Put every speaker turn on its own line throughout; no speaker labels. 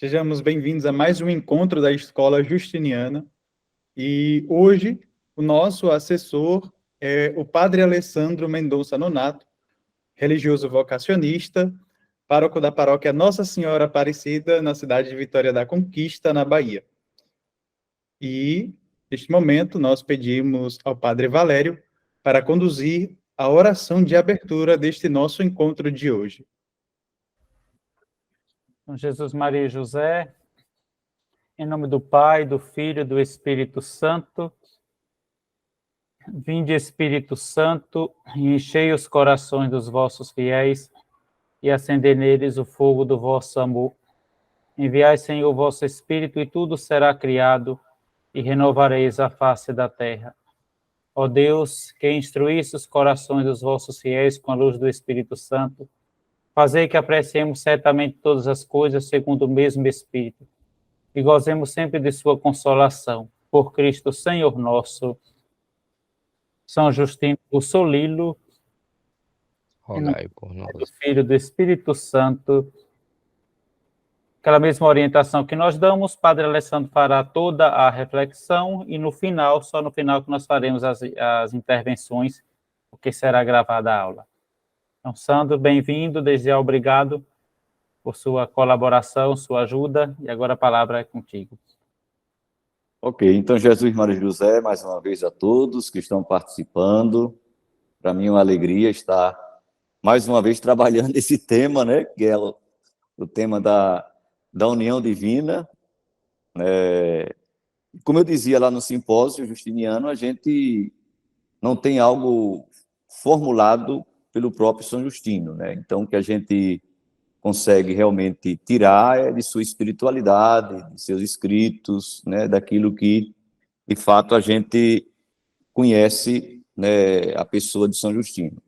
Sejamos bem-vindos a mais um encontro da Escola Justiniana. E hoje o nosso assessor é o Padre Alessandro Mendonça Nonato, religioso vocacionista, pároco da paróquia Nossa Senhora Aparecida, na cidade de Vitória da Conquista, na Bahia. E, neste momento, nós pedimos ao Padre Valério para conduzir a oração de abertura deste nosso encontro de hoje.
Jesus, Maria e José, em nome do Pai, do Filho e do Espírito Santo, vinde, Espírito Santo, e enchei os corações dos vossos fiéis e acendei neles o fogo do vosso amor. Enviai, Senhor, o vosso Espírito, e tudo será criado, e renovareis a face da terra. Ó Deus, que instruísse os corações dos vossos fiéis com a luz do Espírito Santo, fazei que apreciemos certamente todas as coisas segundo o mesmo Espírito, e gozemos sempre de sua consolação. Por Cristo, Senhor nosso. São Justino do Solilo,
Rogai por nós.
do Filho do Espírito Santo. Aquela mesma orientação que nós damos, Padre Alessandro fará toda a reflexão e no final, só no final que nós faremos as intervenções, porque será gravada a aula. Então, Sandro, bem-vindo, desde já obrigado por sua colaboração, sua ajuda, e agora a palavra é contigo.
Ok, então Jesus, Maria e José, mais uma vez a todos que estão participando. Para mim é uma alegria estar mais uma vez trabalhando esse tema, né, que é o tema da união divina. Como eu dizia lá no simpósio justiniano, a gente não tem algo formulado pelo próprio São Justino, né? Então, o que a gente consegue realmente tirar de sua espiritualidade, de seus escritos, né, daquilo que, de fato, a gente conhece, né, a pessoa de São Justino.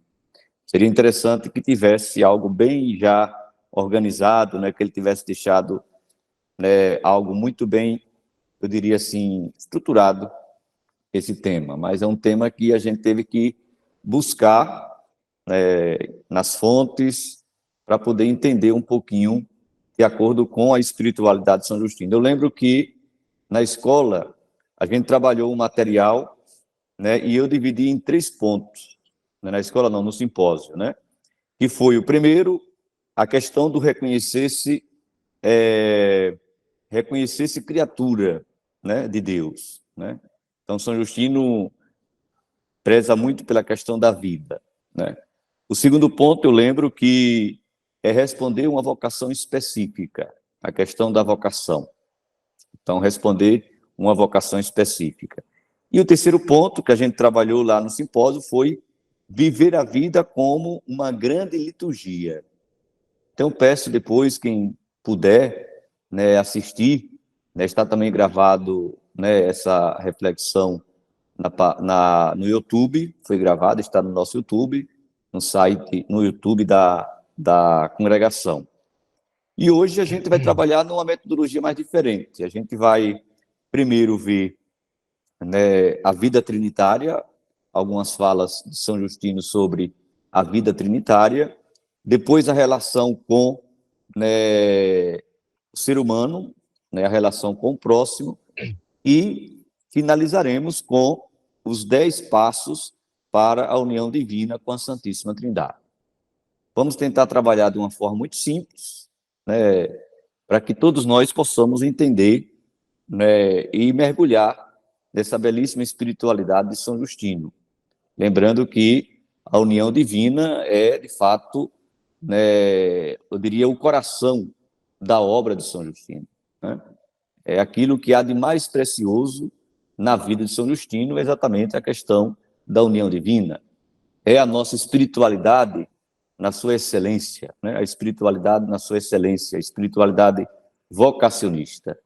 Seria interessante que tivesse algo bem já organizado, né, que ele tivesse deixado, né, algo muito bem, eu diria assim, estruturado, esse tema. Mas é um tema que a gente teve que buscar nas fontes, para poder entender um pouquinho de acordo com a espiritualidade de São Justino. Eu lembro que, na escola, a gente trabalhou um material, né, e eu dividi em 3 pontos. Na escola não, no simpósio, né? Que foi o primeiro, a questão do reconhecer-se criatura, né, de Deus, né? Então, São Justino preza muito pela questão da vida, né? O segundo ponto, eu lembro que é responder uma vocação específica, a questão da vocação. Então, responder uma vocação específica. E o terceiro ponto que a gente trabalhou lá no simpósio foi viver a vida como uma grande liturgia. Então, peço depois, quem puder, né, assistir, né, está também gravado, né, essa reflexão no YouTube, foi gravado, está no nosso YouTube, no site, no YouTube da congregação. E hoje a gente vai trabalhar numa metodologia mais diferente. A gente vai primeiro ver, né, a vida trinitária, algumas falas de São Justino sobre a vida trinitária, depois a relação com, né, o ser humano, né, a relação com o próximo, e finalizaremos com os 10 passos para a união divina com a Santíssima Trindade. Vamos tentar trabalhar de uma forma muito simples, né, para que todos nós possamos entender, né, e mergulhar nessa belíssima espiritualidade de São Justino. Lembrando que a união divina é, de fato, né, eu diria, o coração da obra de São Justino, né? É aquilo que há de mais precioso na vida de São Justino, exatamente a questão da união divina. É a nossa espiritualidade na sua excelência, né? A espiritualidade na sua excelência, a espiritualidade vocacionista.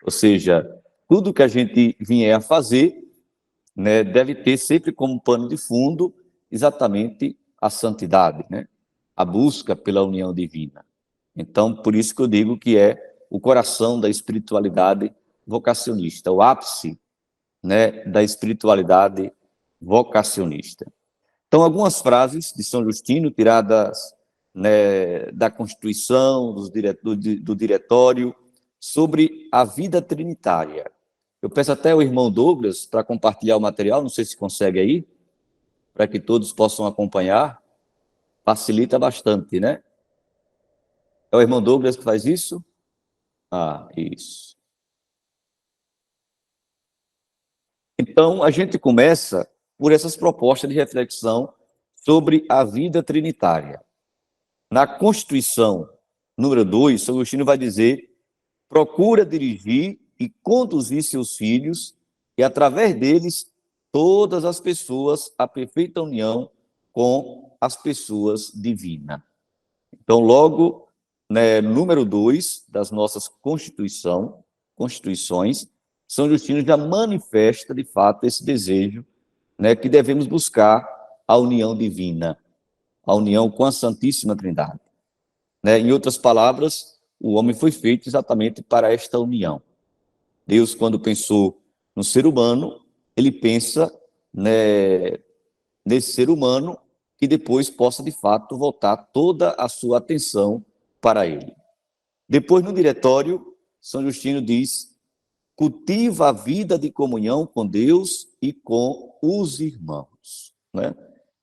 Ou seja, tudo que a gente vier a fazer, né, deve ter sempre como pano de fundo exatamente a santidade, né? A busca pela união divina. Então, por isso que eu digo que é o coração da espiritualidade vocacionista, o ápice, né, da espiritualidade vocacionista. Então, algumas frases de São Justino, tiradas, né, da Constituição, do diretório, sobre a vida trinitária. Eu peço até ao irmão Douglas para compartilhar o material, não sei se consegue aí, para que todos possam acompanhar. Facilita bastante, né? É o irmão Douglas que faz isso? Ah, isso. Então, a gente começa por essas propostas de reflexão sobre a vida trinitária. Na Constituição, número 2, São Agostinho vai dizer: procura dirigir e conduzir seus filhos, e através deles, todas as pessoas à perfeita união com as pessoas divinas. Então, logo, né, número 2 das nossas constituições, São Justino já manifesta, de fato, esse desejo, né, que devemos buscar a união divina, a união com a Santíssima Trindade. Né? Em outras palavras, o homem foi feito exatamente para esta união. Deus, quando pensou no ser humano, ele pensa, né, nesse ser humano que depois possa, de fato, voltar toda a sua atenção para ele. Depois, no diretório, São Justino diz: cultiva a vida de comunhão com Deus e com os irmãos. Né?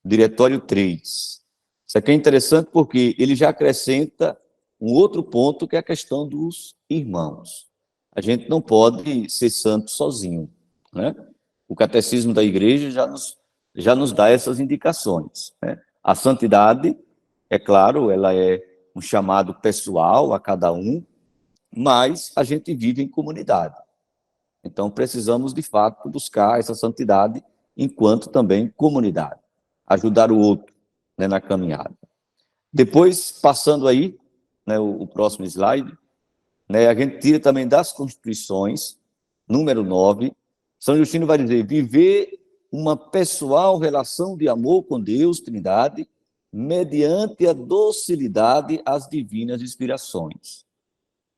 Diretório 3. Isso aqui é interessante porque ele já acrescenta um outro ponto, que é a questão dos irmãos. A gente não pode ser santo sozinho. Né? O catecismo da igreja já nos dá essas indicações. Né? A santidade, é claro, ela é um chamado pessoal a cada um, mas a gente vive em comunidade. Então, precisamos, de fato, buscar essa santidade enquanto também comunidade. Ajudar o outro, né, na caminhada. Depois, passando aí, né, o próximo slide, né, a gente tira também das Constituições, número 9, São Justino vai dizer: viver uma pessoal relação de amor com Deus, Trindade, mediante a docilidade às divinas inspirações.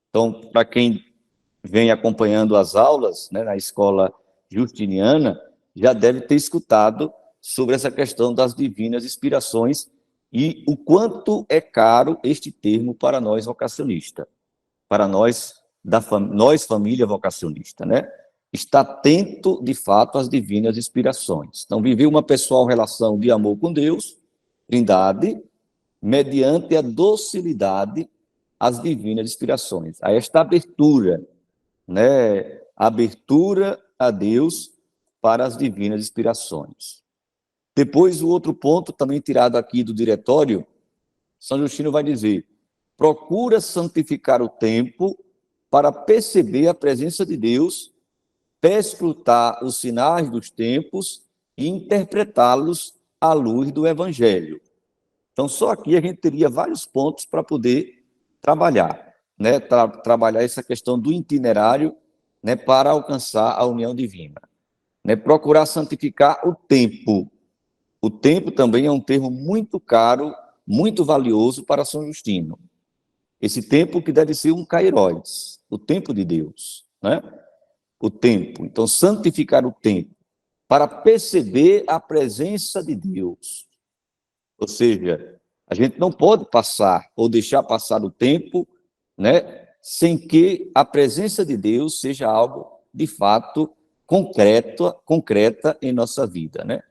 Então, para quem vem acompanhando as aulas, né, na escola justiniana, já deve ter escutado sobre essa questão das divinas inspirações e o quanto é caro este termo para nós vocacionistas, para nós, nós família vocacionista, né? Está atento, de fato, às divinas inspirações. Então, viver uma pessoal relação de amor com Deus, Trindade, mediante a docilidade às divinas inspirações. A esta abertura, né? Abertura a Deus para as divinas inspirações. Depois, o outro ponto, também tirado aqui do diretório, São Justino vai dizer: procura santificar o tempo para perceber a presença de Deus, perscrutar os sinais dos tempos e interpretá-los à luz do Evangelho. Então, só aqui a gente teria vários pontos para poder trabalhar, né? Trabalhar essa questão do itinerário, né, para alcançar a união divina. Né? Procurar santificar o tempo. O tempo também é um termo muito caro, muito valioso para São Justino. Esse tempo que deve ser um kairos, o tempo de Deus, né? O tempo. Então, santificar o tempo para perceber a presença de Deus. Ou seja, a gente não pode passar ou deixar passar o tempo, né, sem que a presença de Deus seja algo, de fato, concreta em nossa vida, né?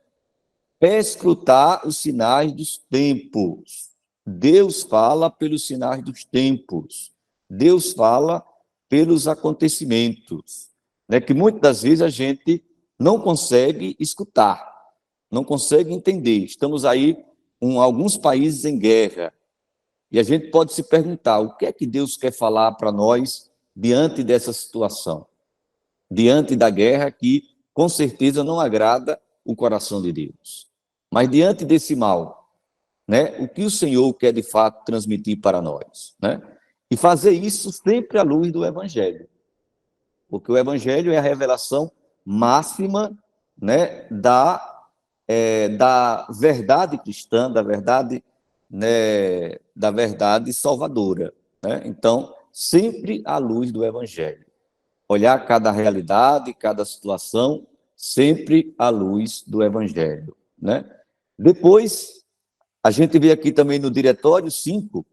Perscrutar os sinais dos tempos. Deus fala pelos sinais dos tempos. Deus fala pelos acontecimentos, né, que muitas das vezes a gente não consegue escutar, não consegue entender. Estamos aí com alguns países em guerra, e a gente pode se perguntar: o que é que Deus quer falar para nós diante dessa situação? Diante da guerra que, com certeza, não agrada o coração de Deus. Mas diante desse mal, né, o que o Senhor quer, de fato, transmitir para nós? Né? E fazer isso sempre à luz do Evangelho. Porque o Evangelho é a revelação máxima, né, da verdade cristã, da verdade, né, da verdade salvadora. Né? Então, sempre à luz do Evangelho. Olhar cada realidade, cada situação, sempre à luz do Evangelho. Né? Depois, a gente vê aqui também no diretório 5,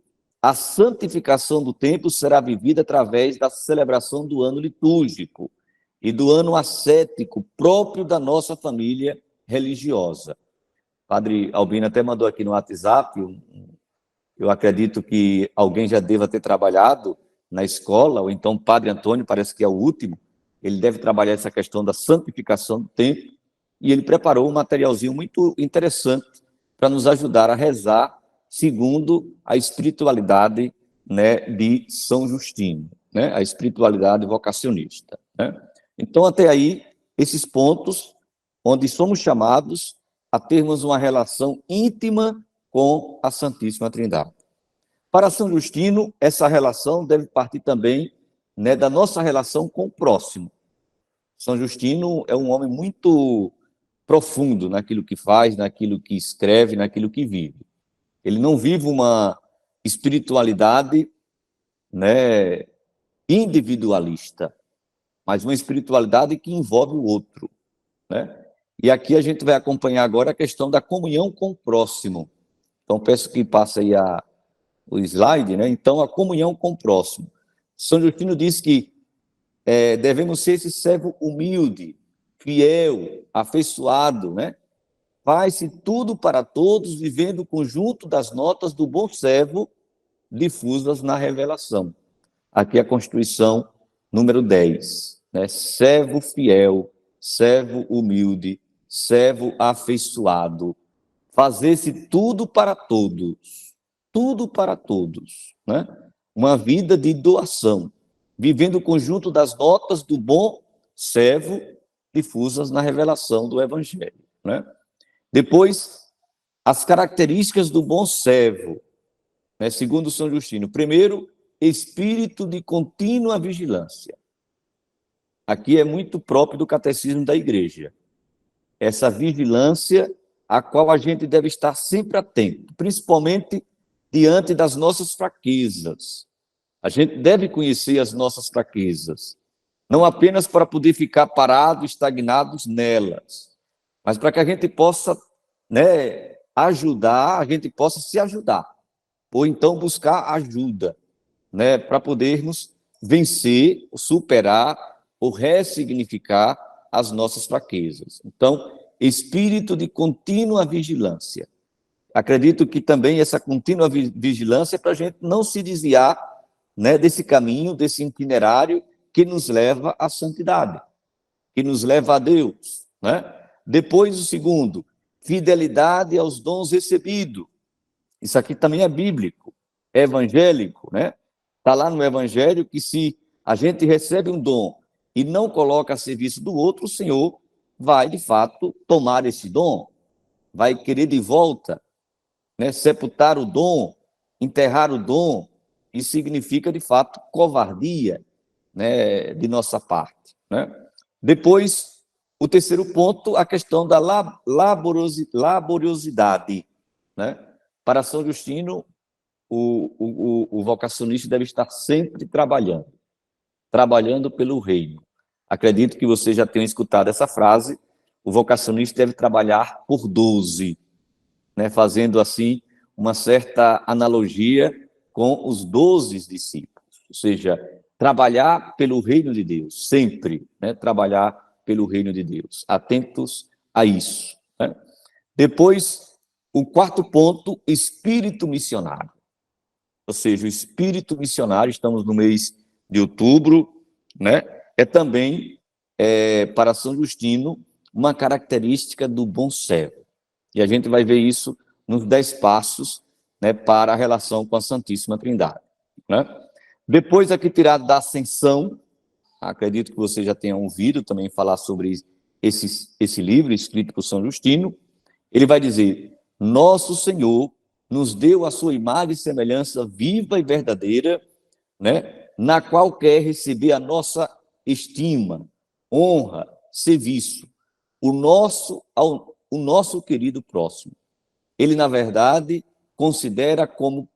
a santificação do templo será vivida através da celebração do ano litúrgico e do ano ascético próprio da nossa família religiosa. Padre Albino até mandou aqui no WhatsApp, eu acredito que alguém já deva ter trabalhado na escola, ou então o Padre Antônio, parece que é o último, ele deve trabalhar essa questão da santificação do templo, e ele preparou um materialzinho muito interessante para nos ajudar a rezar segundo a espiritualidade, né, de São Justino, né, a espiritualidade vocacionista, né? Então, até aí, esses pontos onde somos chamados a termos uma relação íntima com a Santíssima Trindade. Para São Justino, essa relação deve partir também, né, da nossa relação com o próximo. São Justino é um homem muito profundo naquilo que faz, naquilo que escreve, naquilo que vive. Ele não vive uma espiritualidade, né, individualista, mas uma espiritualidade que envolve o outro, né? E aqui a gente vai acompanhar agora a questão da comunhão com o próximo. Então, peço que passe aí o slide, né? Então, a comunhão com o próximo. São Justino diz que devemos ser esse servo humilde, fiel, afeiçoado, né? Faz-se tudo para todos, vivendo o conjunto das notas do bom servo difusas na revelação. Aqui a Constituição número 10, né? Servo fiel, servo humilde, servo afeiçoado, fazer-se tudo para todos, né? Uma vida de doação, vivendo o conjunto das notas do bom servo difusas na revelação do Evangelho, né? Depois, as características do bom servo, né, segundo São Justino. Primeiro, espírito de contínua vigilância. Aqui é muito próprio do catecismo da igreja. Essa vigilância a qual a gente deve estar sempre atento, principalmente diante das nossas fraquezas. A gente deve conhecer as nossas fraquezas, não apenas para poder ficar parados, estagnados nelas, mas para que a gente possa, né, ajudar, a gente possa se ajudar, ou então buscar ajuda, né, para podermos vencer, superar ou ressignificar as nossas fraquezas. Então, espírito de contínua vigilância. Acredito que também essa contínua vigilância é para a gente não se desviar, né, desse caminho, desse itinerário que nos leva à santidade, que nos leva a Deus, né? Depois, o segundo, fidelidade aos dons recebidos. Isso aqui também é bíblico, é evangélico, né? Está lá no Evangelho que se a gente recebe um dom e não coloca a serviço do outro, o Senhor vai, de fato, tomar esse dom, vai querer de volta, né? Sepultar o dom, enterrar o dom, isso significa, de fato, covardia, né, de nossa parte, né? Depois, o terceiro ponto, a questão da laboriosidade, né? Para São Justino, o vocacionista deve estar sempre trabalhando pelo reino. Acredito que vocês já tenham escutado essa frase, o vocacionista deve trabalhar por 12, né? Fazendo assim uma certa analogia com os 12 discípulos, ou seja, trabalhar pelo reino de Deus, sempre, né? Trabalhar pelo reino de Deus, atentos a isso, né? Depois, o quarto ponto, espírito missionário, ou seja, o espírito missionário, estamos no mês de outubro, né? É também, para São Justino, uma característica do bom servo, e a gente vai ver isso nos 10 passos, né, para a relação com a Santíssima Trindade, né? Depois, aqui tirado da Ascensão, acredito que você já tenha ouvido também falar sobre esse livro escrito por São Justino. Ele vai dizer: nosso Senhor nos deu a sua imagem e semelhança viva e verdadeira, né, na qual quer receber a nossa estima, honra, serviço, o nosso querido próximo. Ele, na verdade, considera como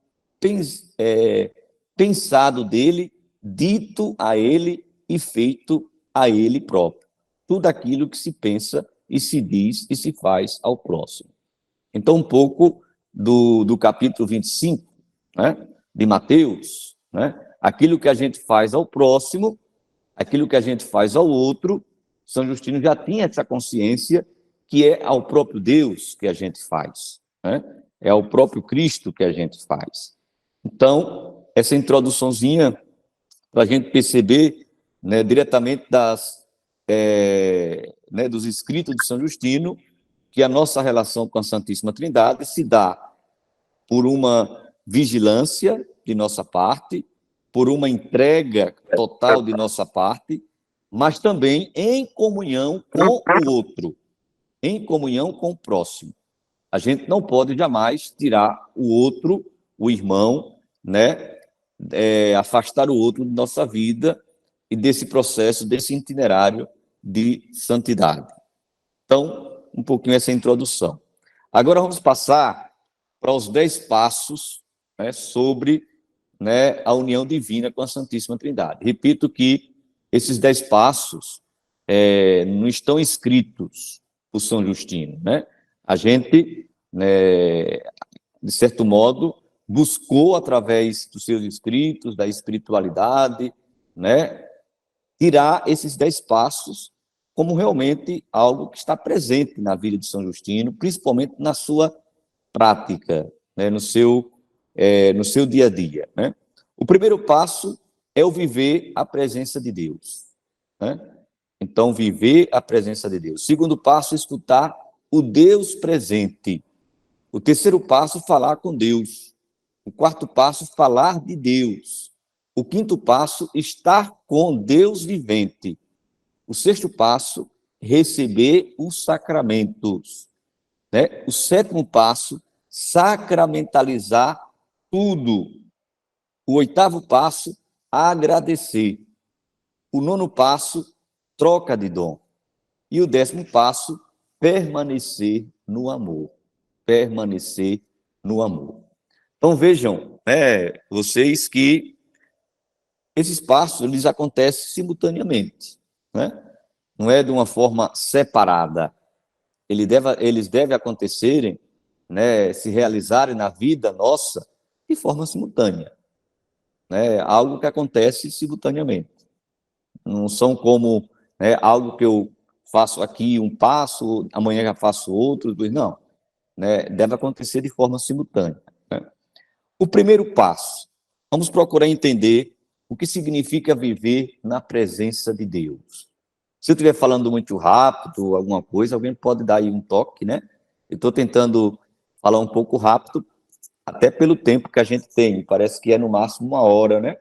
pensado dele, dito a ele e feito a ele próprio. Tudo aquilo que se pensa e se diz e se faz ao próximo. Então, um pouco do capítulo 25, né? de Mateus, né? Aquilo que a gente faz ao próximo, aquilo que a gente faz ao outro, São Justino já tinha essa consciência que é ao próprio Deus que a gente faz, né? É ao próprio Cristo que a gente faz. Então, essa introduçãozinha, para a gente perceber, né, diretamente dos escritos de São Justino, que a nossa relação com a Santíssima Trindade se dá por uma vigilância de nossa parte, por uma entrega total de nossa parte, mas também em comunhão com o outro, em comunhão com o próximo. A gente não pode jamais tirar o outro, o irmão, né, afastar o outro de nossa vida e desse processo, desse itinerário de santidade. Então, um pouquinho essa introdução. Agora vamos passar para os 10 passos, né, sobre, né, a união divina com a Santíssima Trindade. Repito que esses 10 passos não estão escritos por São Justino, né? A gente, né, de certo modo, buscou, através dos seus escritos, da espiritualidade, né, tirar esses 10 passos como realmente algo que está presente na vida de São Justino, principalmente na sua prática, né, no seu dia a dia, né? O primeiro passo é o viver a presença de Deus, né? Então, viver a presença de Deus. O segundo passo, escutar o Deus presente. O terceiro passo, falar com Deus. O quarto passo, falar de Deus. O quinto passo, estar com Deus vivente. O sexto passo, receber os sacramentos, né? O sétimo passo, sacramentalizar tudo. O oitavo passo, agradecer. O nono passo, troca de dom. E o 10º passo, permanecer no amor. Permanecer no amor. Então, vejam, vocês, que esses passos, eles acontecem simultaneamente, né? Não é de uma forma separada. Eles devem acontecerem, né, se realizarem na vida nossa de forma simultânea, né? Algo que acontece simultaneamente. Não são como, né, algo que eu faço aqui um passo, amanhã já faço outro, não, né? Deve acontecer de forma simultânea, né? O primeiro passo, vamos procurar entender o que significa viver na presença de Deus. Se eu estiver falando muito rápido, alguma coisa, alguém pode dar aí um toque, né? Eu estou tentando falar um pouco rápido, até pelo tempo que a gente tem, parece que é no máximo 1 hora, né,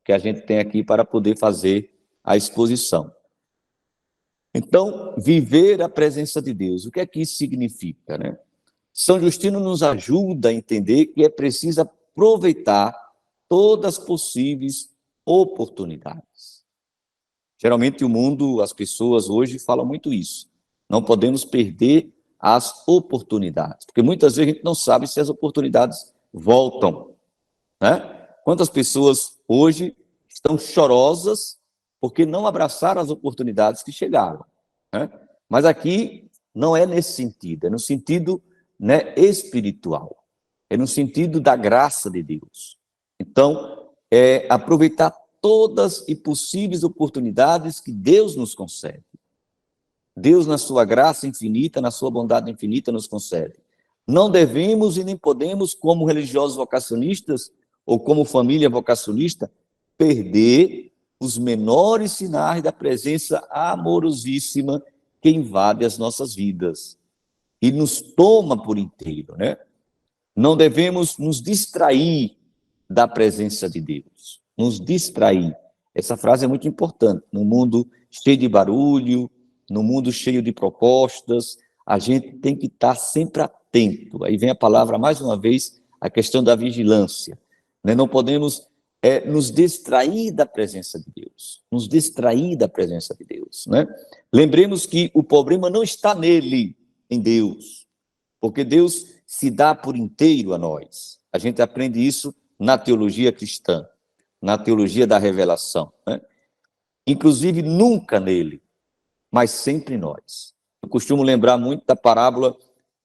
que a gente tem aqui para poder fazer a exposição. Então, viver a presença de Deus, o que é que isso significa, né? São Justino nos ajuda a entender que é preciso aproveitar todas as possíveis oportunidades. Geralmente o mundo, as pessoas hoje falam muito isso. Não podemos perder as oportunidades, porque muitas vezes a gente não sabe se as oportunidades voltam, né? Quantas pessoas hoje estão chorosas porque não abraçaram as oportunidades que chegaram, né? Mas aqui não é nesse sentido, é no sentido, né, espiritual, é no sentido da graça de Deus. Então, é aproveitar todas e possíveis oportunidades que Deus nos concede. Deus, na sua graça infinita, na sua bondade infinita, nos concede. Não devemos e nem podemos, como religiosos vocacionistas ou como família vocacionista, perder os menores sinais da presença amorosíssima que invade as nossas vidas e nos toma por inteiro, né? Não devemos nos distrair da presença de Deus. Nos distrair. Essa frase é muito importante. No mundo cheio de barulho, no mundo cheio de propostas, a gente tem que estar sempre atento. Aí vem a palavra, mais uma vez, a questão da vigilância, né? Não podemos nos distrair da presença de Deus. Nos distrair da presença de Deus, né? Lembremos que o problema não está nele, em Deus, porque Deus se dá por inteiro a nós. A gente aprende isso na teologia cristã, na teologia da revelação, né? Inclusive, nunca nele, mas sempre nós. Eu costumo lembrar muito da parábola,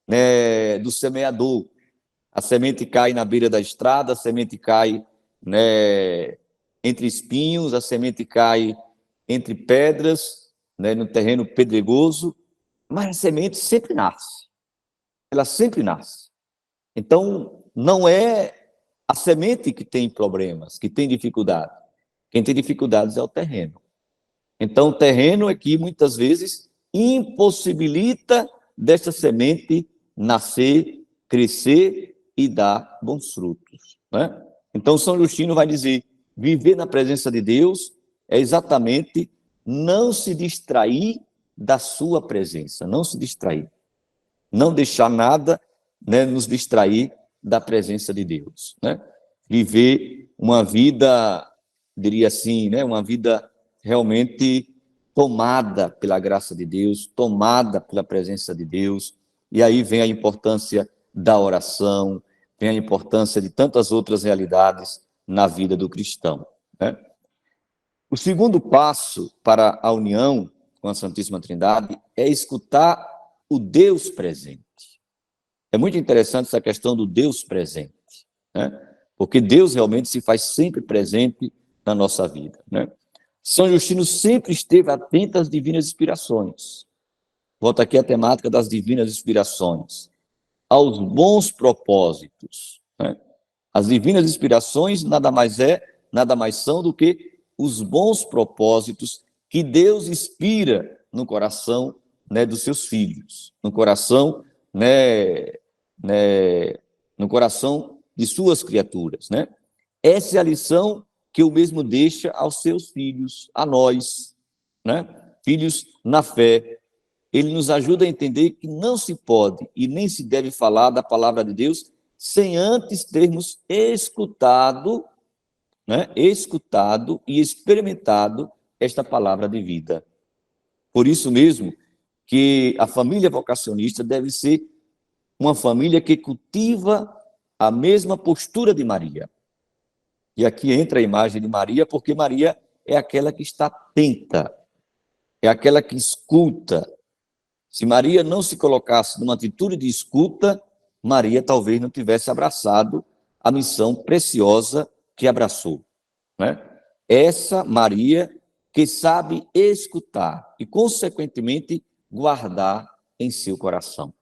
né, do semeador. A semente cai na beira da estrada, a semente cai, né, entre espinhos, a semente cai entre pedras, né, no terreno pedregoso, mas a semente sempre nasce. Ela sempre nasce. Então, não é a semente que tem problemas, que tem dificuldade. Quem tem dificuldades é o terreno. Então, o terreno é que muitas vezes impossibilita dessa semente nascer, crescer e dar bons frutos, né? Então, São Justino vai dizer, viver na presença de Deus é exatamente não se distrair da sua presença, não se distrair, não deixar nada, né, nos distrair da presença de Deus, né? Viver uma vida, diria assim, né, uma vida realmente tomada pela graça de Deus, tomada pela presença de Deus, e aí vem a importância da oração, vem a importância de tantas outras realidades na vida do cristão, né? O segundo passo para a união com a Santíssima Trindade é escutar o Deus presente. É muito interessante essa questão do Deus presente, né? Porque Deus realmente se faz sempre presente na nossa vida, né? São Justino sempre esteve atento às divinas inspirações. Volta aqui a temática das divinas inspirações. Aos bons propósitos, né? As divinas inspirações nada mais são do que os bons propósitos que Deus inspira no coração, né, dos seus filhos, no coração, no coração de suas criaturas, né? Essa é a lição que o mesmo deixa aos seus filhos, a nós, né? Filhos na fé. Ele nos ajuda a entender que não se pode e nem se deve falar da palavra de Deus sem antes termos escutado, né? Escutado e experimentado esta palavra de vida. Por isso mesmo que a família vocacionista deve ser uma família que cultiva a mesma postura de Maria. E aqui entra a imagem de Maria, porque Maria é aquela que está atenta, é aquela que escuta. Se Maria não se colocasse numa atitude de escuta, Maria talvez não tivesse abraçado a missão preciosa que abraçou, né? Essa Maria que sabe escutar e, consequentemente, guardar em seu coração.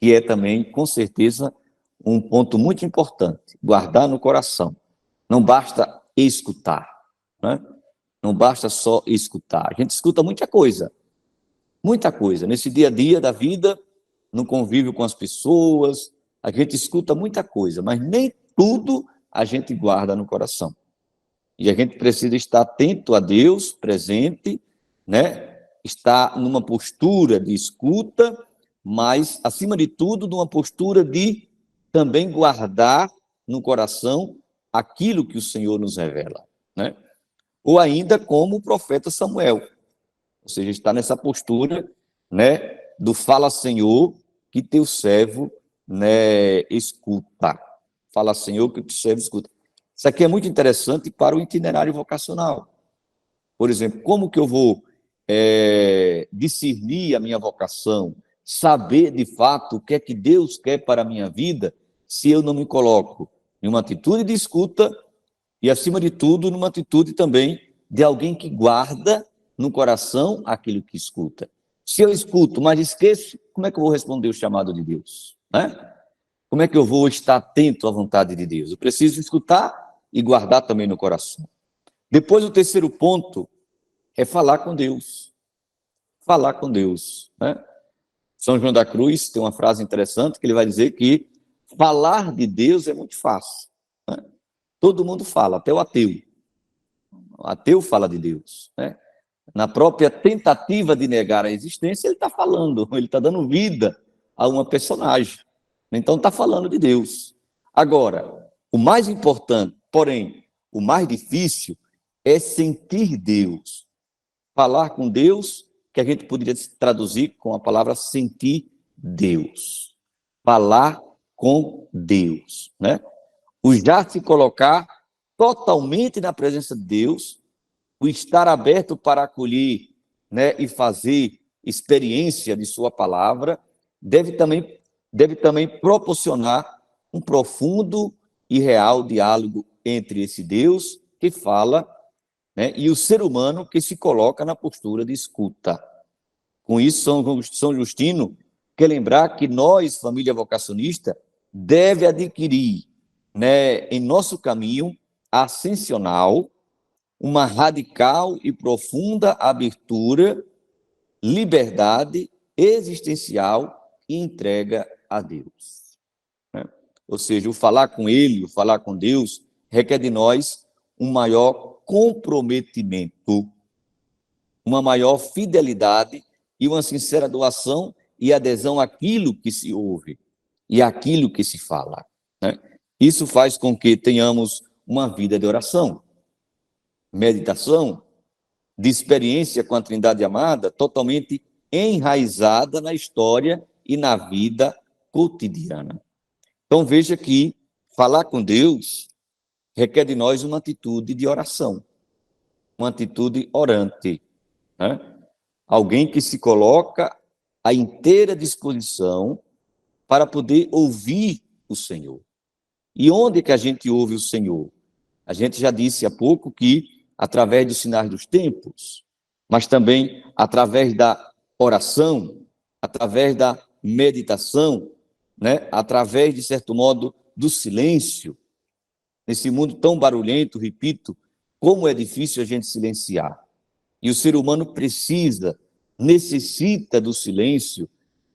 Que é também, com certeza, um ponto muito importante, guardar no coração. Não basta escutar, né? Não basta só escutar. A gente escuta muita coisa, nesse dia a dia da vida, no convívio com as pessoas, a gente escuta muita coisa, mas nem tudo a gente guarda no coração. E a gente precisa estar atento a Deus presente, né? Estar numa postura de escuta, mas, acima de tudo, numa postura de também guardar no coração aquilo que o Senhor nos revela, né? Ou ainda como o profeta Samuel, ou seja, está nessa postura, né, do fala Senhor, que teu servo, né, escuta. Fala Senhor, que teu servo escuta. Isso aqui é muito interessante para o itinerário vocacional. Por exemplo, como que eu vou discernir a minha vocação, saber de fato o que é que Deus quer para a minha vida, se eu não me coloco em uma atitude de escuta e, acima de tudo, numa atitude também de alguém que guarda no coração aquilo que escuta. Se eu escuto, mas esqueço, como é que eu vou responder o chamado de Deus, né? Como é que eu vou estar atento à vontade de Deus? Eu preciso escutar e guardar também no coração. Depois, o terceiro ponto é falar com Deus. Falar com Deus, né? São João da Cruz tem uma frase interessante que ele vai dizer que falar de Deus é muito fácil, né? Todo mundo fala, até o ateu. O ateu fala de Deus, né? Na própria tentativa de negar a existência, ele está falando, ele está dando vida a uma personagem. Então, está falando de Deus. Agora, o mais importante, porém, o mais difícil, é sentir Deus. Falar com Deus, que a gente poderia traduzir com a palavra sentir Deus. Falar com Deus, né? O já se colocar totalmente na presença de Deus, o estar aberto para acolher, né, e fazer experiência de sua palavra, deve também proporcionar um profundo e real diálogo entre esse Deus que fala, né, e o ser humano que se coloca na postura de escuta. Com isso, São Justino quer lembrar que nós, família vocacionista, deve adquirir, né, em nosso caminho ascensional uma radical e profunda abertura, liberdade existencial e entrega a Deus, né? Ou seja, o falar com Ele, o falar com Deus, requer de nós um maior comprometimento, uma maior fidelidade e uma sincera doação e adesão àquilo que se ouve e àquilo que se fala, né? Isso faz com que tenhamos uma vida de oração, meditação, de experiência com a Trindade amada, totalmente enraizada na história e na vida cotidiana. Então, veja que falar com Deus requer de nós uma atitude de oração, uma atitude orante, né? Alguém que se coloca à inteira disposição para poder ouvir o Senhor. E onde que a gente ouve o Senhor? A gente já disse há pouco que através dos sinais dos tempos, mas também através da oração, através da meditação, né? Através, de certo modo, do silêncio. Nesse mundo tão barulhento, repito, como é difícil a gente silenciar. E o ser humano necessita do silêncio,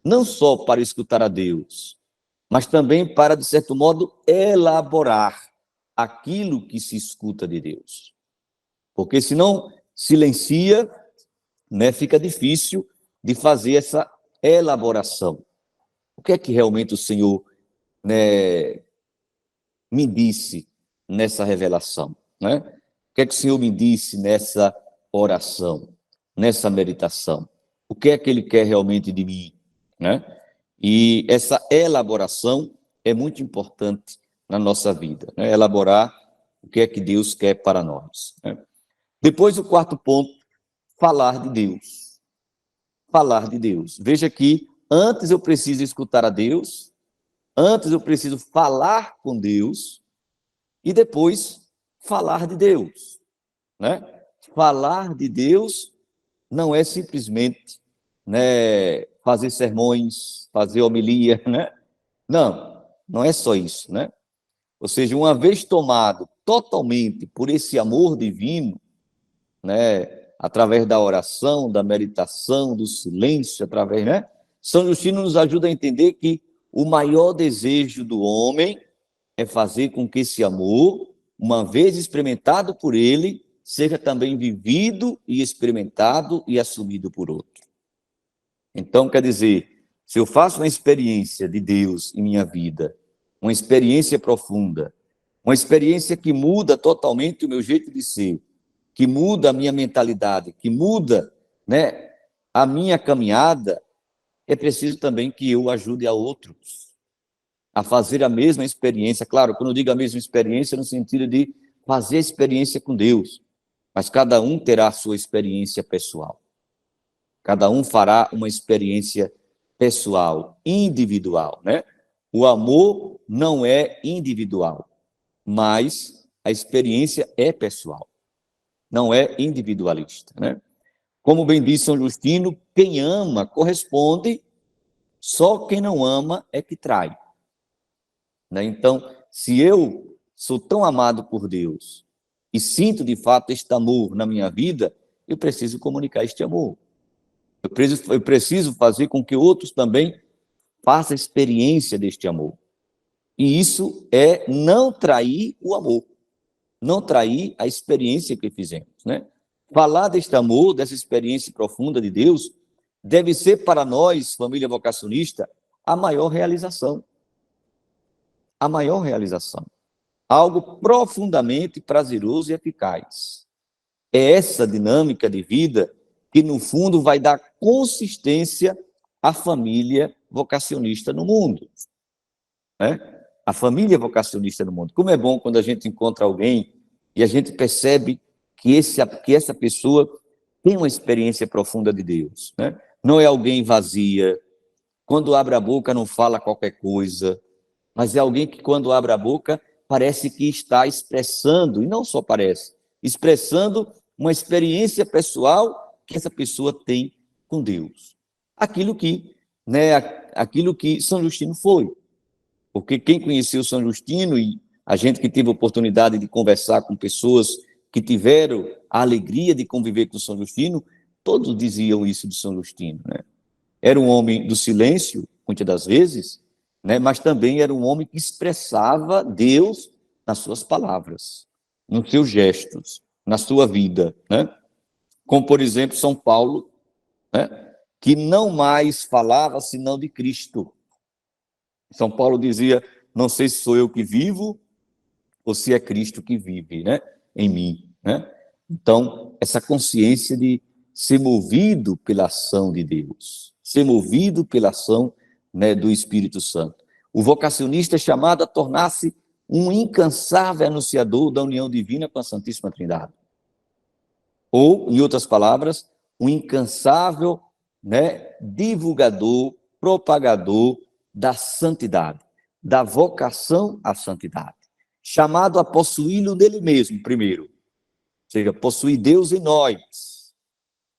não só para escutar a Deus, mas também para, de certo modo, elaborar aquilo que se escuta de Deus. Porque se não silencia, né, fica difícil de fazer essa elaboração. O que é que realmente o Senhor, né, me disse nessa revelação, né? O que é que o Senhor me disse nessa oração, nessa meditação? O que é que Ele quer realmente de mim, né? E essa elaboração é muito importante na nossa vida, né? Elaborar o que é que Deus quer para nós, né? Depois, o quarto ponto, falar de Deus. Falar de Deus. Veja que antes eu preciso escutar a Deus, antes eu preciso falar com Deus e depois falar de Deus, né? Falar de Deus não é simplesmente, né, fazer sermões, fazer homilia, né? Não, não é só isso, né? Ou seja, uma vez tomado totalmente por esse amor divino, né, através da oração, da meditação, do silêncio, através, né? São Justino nos ajuda a entender que o maior desejo do homem é fazer com que esse amor, uma vez experimentado por ele, seja também vivido e experimentado e assumido por outro. Então, quer dizer, se eu faço uma experiência de Deus em minha vida, uma experiência profunda, uma experiência que muda totalmente o meu jeito de ser, que muda a minha mentalidade, que muda, né, a minha caminhada, é preciso também que eu ajude a outros a fazer a mesma experiência. Claro, quando eu digo a mesma experiência, no sentido de fazer a experiência com Deus, mas cada um terá a sua experiência pessoal. Cada um fará uma experiência pessoal, individual, né? O amor não é individual, mas a experiência é pessoal, não é individualista, né? Como bem disse São Justino, quem ama corresponde, só quem não ama é que trai, né? Então, se eu sou tão amado por Deus e sinto de fato este amor na minha vida, eu preciso comunicar este amor. Eu preciso fazer com que outros também façam experiência deste amor. E isso é não trair o amor, não trair a experiência que fizemos, né? Falar deste amor, dessa experiência profunda de Deus, deve ser para nós, família vocacionista, a maior realização. A maior realização. Algo profundamente prazeroso e eficaz. É essa dinâmica de vida que, no fundo, vai dar consistência à família vocacionista no mundo, né? A família vocacionista no mundo. Como é bom quando a gente encontra alguém e a gente percebe que essa pessoa tem uma experiência profunda de Deus, né? Não é alguém vazia, quando abre a boca não fala qualquer coisa, mas é alguém que, quando abre a boca, parece que está expressando, e não só parece, expressando uma experiência pessoal que essa pessoa tem com Deus. Aquilo que, né, aquilo que São Justino foi. Porque quem conheceu São Justino, e a gente que teve a oportunidade de conversar com pessoas que tiveram a alegria de conviver com São Justino, todos diziam isso de São Justino, né? Era um homem do silêncio, muitas das vezes, né? Mas também era um homem que expressava Deus nas suas palavras, nos seus gestos, na sua vida, né? Como, por exemplo, São Paulo, né? Que não mais falava senão de Cristo. São Paulo dizia, não sei se sou eu que vivo ou se é Cristo que vive, né, em mim, né? Então, essa consciência de ser movido pela ação de Deus, ser movido pela ação, né, do Espírito Santo. O vocacionista é chamado a tornar-se um incansável anunciador da união divina com a Santíssima Trindade. Ou, em outras palavras, um incansável, né, divulgador, propagador da santidade, da vocação à santidade, chamado a possuí-lo nele mesmo, primeiro, ou seja, possuir Deus em nós,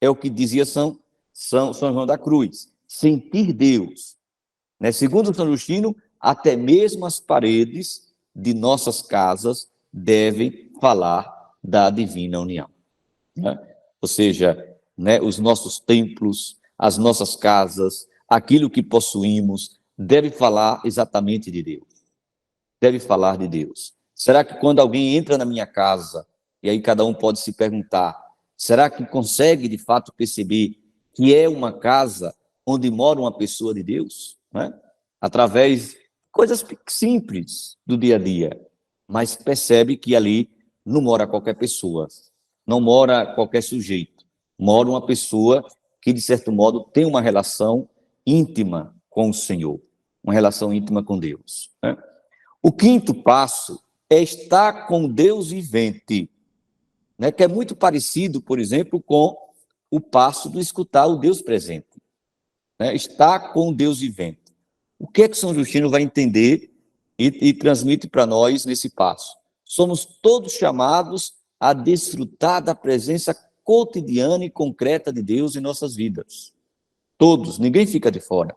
é o que dizia São João da Cruz, sentir Deus, né? Segundo São Justino, até mesmo as paredes de nossas casas devem falar da divina união, né? Ou seja, né, os nossos templos, as nossas casas, aquilo que possuímos, deve falar exatamente de Deus. Deve falar de Deus. Será que quando alguém entra na minha casa, e aí cada um pode se perguntar, será que consegue de fato perceber que é uma casa onde mora uma pessoa de Deus, né? Através de coisas simples do dia a dia, mas percebe que ali não mora qualquer pessoa, não mora qualquer sujeito, mora uma pessoa que, de certo modo, tem uma relação íntima com o Senhor, uma relação íntima com Deus, né? O quinto passo é estar com Deus vivente, né? Que é muito parecido, por exemplo, com o passo do escutar o Deus presente, né? Estar com Deus vivente. O que é que São Justino vai entender e transmite para nós nesse passo? Somos todos chamados a desfrutar da presença cotidiana e concreta de Deus em nossas vidas. Todos, ninguém fica de fora.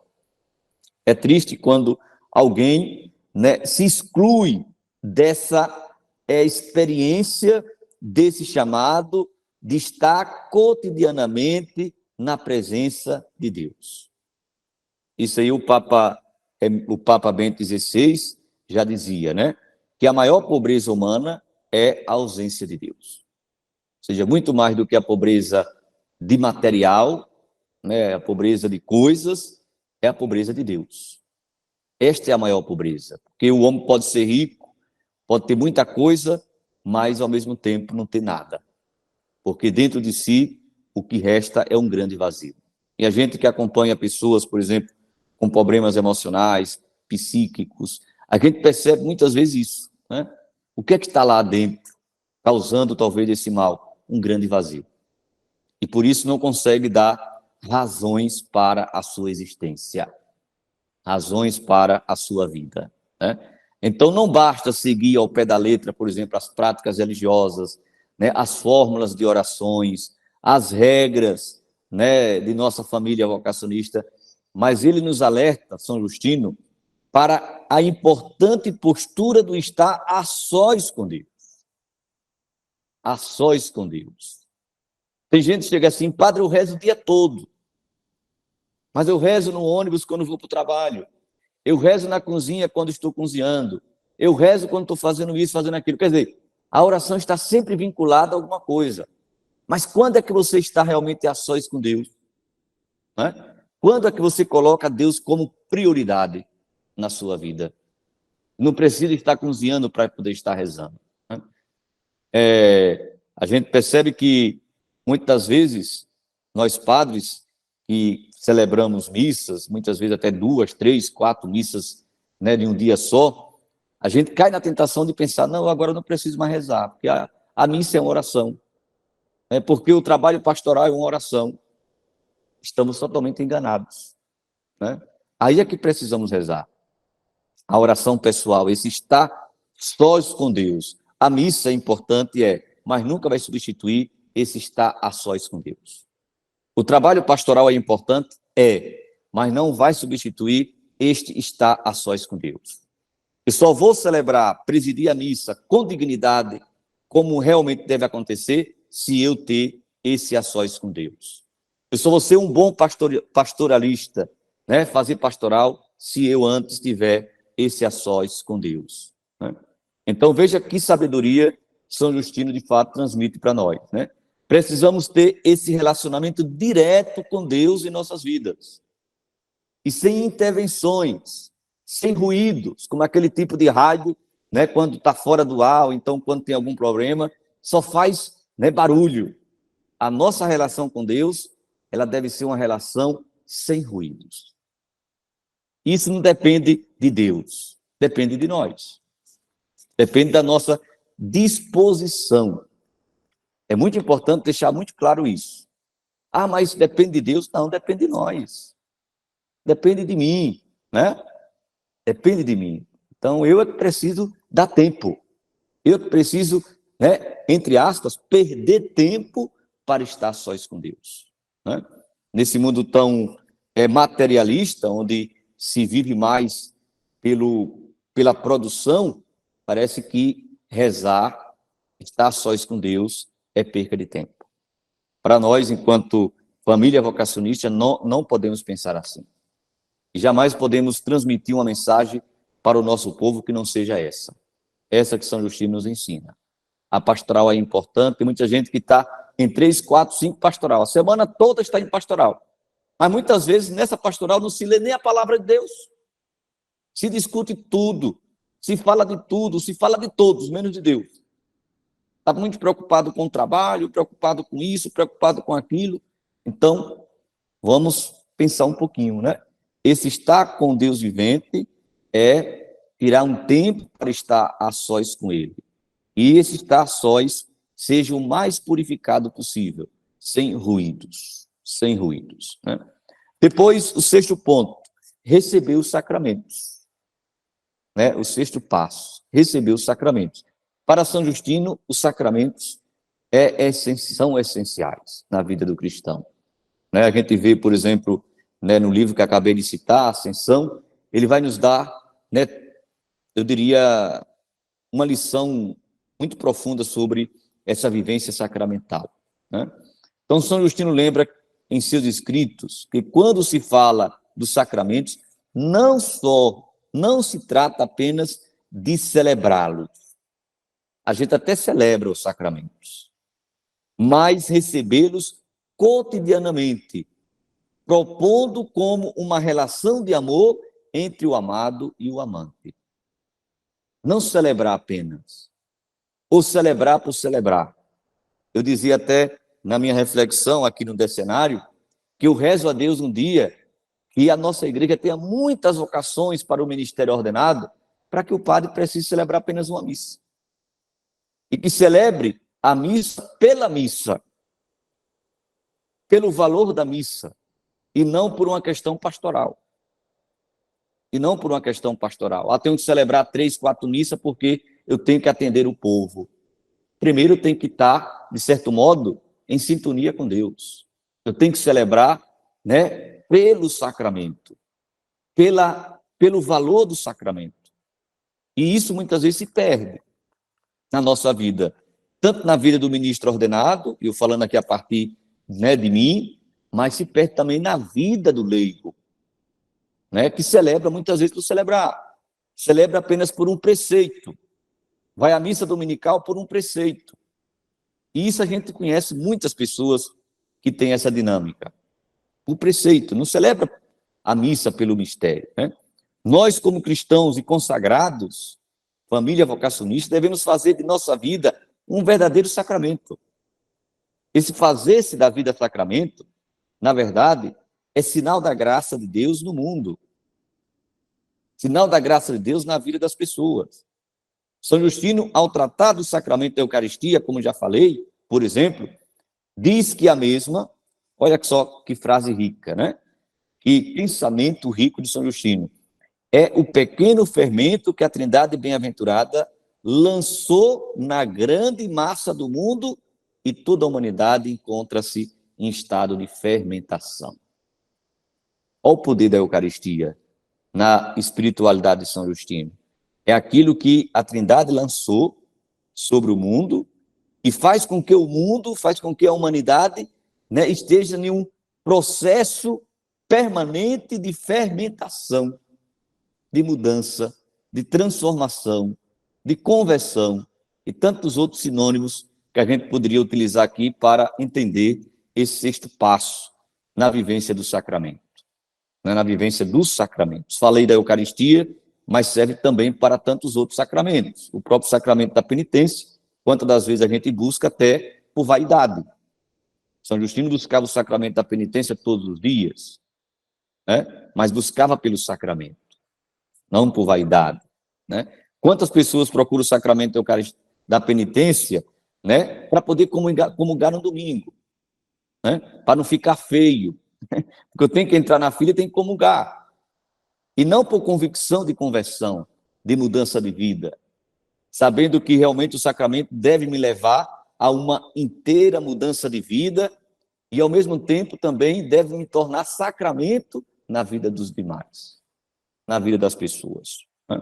É triste quando alguém, né, se exclui dessa experiência, desse chamado de estar cotidianamente na presença de Deus. Isso aí o Papa Bento XVI já dizia, né, que a maior pobreza humana é a ausência de Deus. Ou seja, muito mais do que a pobreza de material, né, a pobreza de coisas, é a pobreza de Deus. Esta é a maior pobreza, porque o homem pode ser rico, pode ter muita coisa, mas ao mesmo tempo não ter nada, porque dentro de si o que resta é um grande vazio. E a gente que acompanha pessoas, por exemplo, com problemas emocionais, psíquicos, a gente percebe muitas vezes isso, né? O que é que está lá dentro, causando talvez esse mal? Um grande vazio. E por isso não consegue dar razões para a sua existência, razões para a sua vida, né? Então não basta seguir ao pé da letra, por exemplo, as práticas religiosas, né, as fórmulas de orações, as regras, né, de nossa família vocacionista, mas ele nos alerta, São Justino, para a importante postura do estar a sós com Deus. A sós com Deus. Tem gente que chega assim, padre, eu rezo o dia todo, mas eu rezo no ônibus quando vou para o trabalho, eu rezo na cozinha quando estou cozinhando, eu rezo quando estou fazendo isso, fazendo aquilo. Quer dizer, a oração está sempre vinculada a alguma coisa. Mas quando é que você está realmente a sós com Deus? Né? Quando é que você coloca Deus como prioridade na sua vida? Não precisa estar cozinhando para poder estar rezando, né? A gente percebe que, muitas vezes, nós padres que celebramos missas, muitas vezes até 2, 3, 4 missas, né, de um dia só, a gente cai na tentação de pensar, não, agora eu não preciso mais rezar, porque a missa é uma oração, né, porque o trabalho pastoral é uma oração. Estamos totalmente enganados, né? Aí é que precisamos rezar. a oração pessoal, esse estar sós com Deus. A missa é importante, mas nunca vai substituir esse estar a sós com Deus. O trabalho pastoral é importante, mas não vai substituir este estar a sós com Deus. Eu só vou celebrar, presidir a missa com dignidade, como realmente deve acontecer, se eu ter esse a sós com Deus. Eu só vou ser um bom pastoralista, né? Fazer pastoral, se eu antes tiver esse a sós com Deus, né? Então, veja que sabedoria São Justino, de fato, transmite para nós, né? Precisamos ter esse relacionamento direto com Deus em nossas vidas. E sem intervenções, sem ruídos, como aquele tipo de rádio, né, quando está fora do ar, ou então quando tem algum problema, só faz, né, barulho. A nossa relação com Deus, ela deve ser uma relação sem ruídos. Isso não depende de Deus, depende de nós. Depende da nossa disposição. É muito importante deixar muito claro isso. Ah, mas depende de Deus? Não, depende de nós. Depende de mim, né? Depende de mim. Então, eu é que preciso dar tempo. Eu é que preciso, né, entre aspas, perder tempo para estar sós com Deus, né? Nesse mundo tão materialista, onde se vive mais pela produção, parece que rezar, estar sós com Deus, é perca de tempo. Para nós, enquanto família vocacionista, não podemos pensar assim. E jamais podemos transmitir uma mensagem para o nosso povo que não seja essa. Essa que São Justino nos ensina. A pastoral é importante, tem muita gente que está em 3, 4, 5 pastoral. A semana toda está em pastoral. Mas muitas vezes nessa pastoral não se lê nem a palavra de Deus. Se discute tudo, se fala de tudo, se fala de todos, menos de Deus. Está muito preocupado com o trabalho, preocupado com isso, preocupado com aquilo. Então, vamos pensar um pouquinho, né? Esse estar com Deus vivente é tirar um tempo para estar a sós com Ele. E esse estar a sós seja o mais purificado possível, sem ruídos, né? Depois, o 6º ponto, receber os sacramentos, né? O 6º passo, receber os sacramentos. Para São Justino, os sacramentos são essenciais na vida do cristão, né? A gente vê, por exemplo, né, no livro que acabei de citar, Ascensão, ele vai nos dar, né, eu diria, uma lição muito profunda sobre essa vivência sacramental, né? Então, São Justino lembra em seus escritos que quando se fala dos sacramentos, não se trata apenas de celebrá-los. A gente até celebra os sacramentos, mas recebê-los cotidianamente, propondo como uma relação de amor entre o amado e o amante. Não celebrar apenas, ou celebrar por celebrar. Eu dizia até na minha reflexão aqui no decenário, que eu rezo a Deus um dia que a nossa igreja tenha muitas vocações para o ministério ordenado, para que o padre precise celebrar apenas uma missa. E que celebre a missa, pelo valor da missa, e não por uma questão pastoral. Tenho que celebrar 3, 4 missas porque eu tenho que atender o povo. Primeiro, eu tenho que estar, de certo modo, em sintonia com Deus. Eu tenho que celebrar, né, pelo sacramento, pelo valor do sacramento. E isso muitas vezes se perde na nossa vida, tanto na vida do ministro ordenado, eu falando aqui a partir, né, de mim, mas se perde também na vida do leigo, né, que celebra muitas vezes por celebrar, celebra apenas por um preceito, vai à missa dominical por um preceito. E isso a gente conhece muitas pessoas que têm essa dinâmica. O preceito, não celebra a missa pelo mistério, né? Nós, como cristãos e consagrados, família vocacionista, devemos fazer de nossa vida um verdadeiro sacramento. Esse fazer-se da vida sacramento, na verdade, é sinal da graça de Deus no mundo. Sinal da graça de Deus na vida das pessoas. São Justino, ao tratar do sacramento da Eucaristia, como já falei, por exemplo, diz que a mesma, olha só que frase rica, né? Que pensamento rico de São Justino. é o pequeno fermento que a Trindade bem-aventurada lançou na grande massa do mundo e toda a humanidade encontra-se em estado de fermentação. Olha o poder da Eucaristia na espiritualidade de São Justino. É aquilo que a Trindade lançou sobre o mundo e faz com que o mundo, faz com que a humanidade, né, esteja em um processo permanente de fermentação, de mudança, de transformação, de conversão e tantos outros sinônimos que a gente poderia utilizar aqui para entender esse sexto passo na vivência do sacramento, né, na vivência dos sacramentos. Falei da Eucaristia, mas serve também para tantos outros sacramentos. O próprio sacramento da penitência, quantas das vezes a gente busca até por vaidade. São Justino buscava o sacramento da penitência todos os dias, né? Mas buscava pelo sacramento, não por vaidade, né? Quantas pessoas procuram o sacramento da penitência, né, para poder comungar no domingo, né? Para não ficar feio, né? Porque eu tenho que entrar na fila e tenho que comungar. E não por convicção de conversão, de mudança de vida, sabendo que realmente o sacramento deve me levar a uma inteira mudança de vida e, ao mesmo tempo, também deve me tornar sacramento na vida dos demais, na vida das pessoas, né?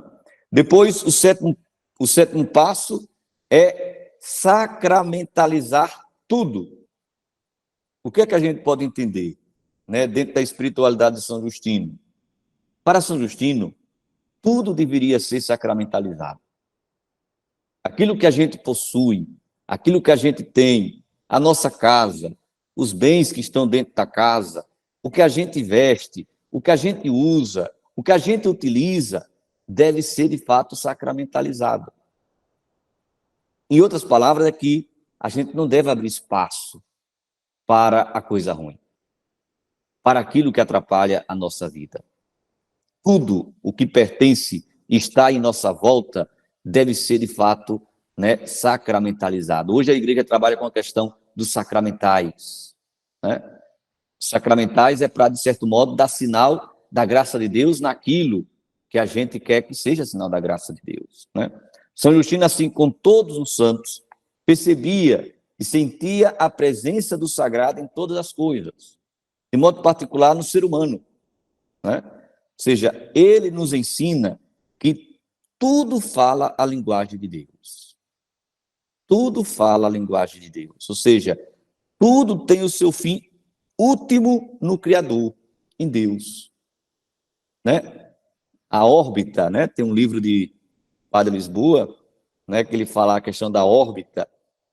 Depois, o sétimo passo é sacramentalizar tudo. O que é que a gente pode entender, né, dentro da espiritualidade de São Justino? Para São Justino, tudo deveria ser sacramentalizado. Aquilo que a gente possui, aquilo que a gente tem, a nossa casa, os bens que estão dentro da casa, o que a gente veste, o que a gente usa, o que a gente utiliza, deve ser de fato sacramentalizado. Em outras palavras, é que a gente não deve abrir espaço para a coisa ruim, para aquilo que atrapalha a nossa vida. Tudo o que pertence e está em nossa volta deve ser, de fato, né, sacramentalizado. Hoje a igreja trabalha com a questão dos sacramentais, né? Sacramentais é para, de certo modo, dar sinal da graça de Deus naquilo que a gente quer que seja sinal da graça de Deus, né? São Justino, assim como todos os santos, percebia e sentia a presença do sagrado em todas as coisas, de modo particular no ser humano, né? Ou seja, ele nos ensina que tudo fala a linguagem de Deus. Tudo fala a linguagem de Deus. Ou seja, tudo tem o seu fim último no Criador, em Deus, né? A órbita, né? Tem um livro de Padre Lisboa, né, que ele fala a questão da órbita,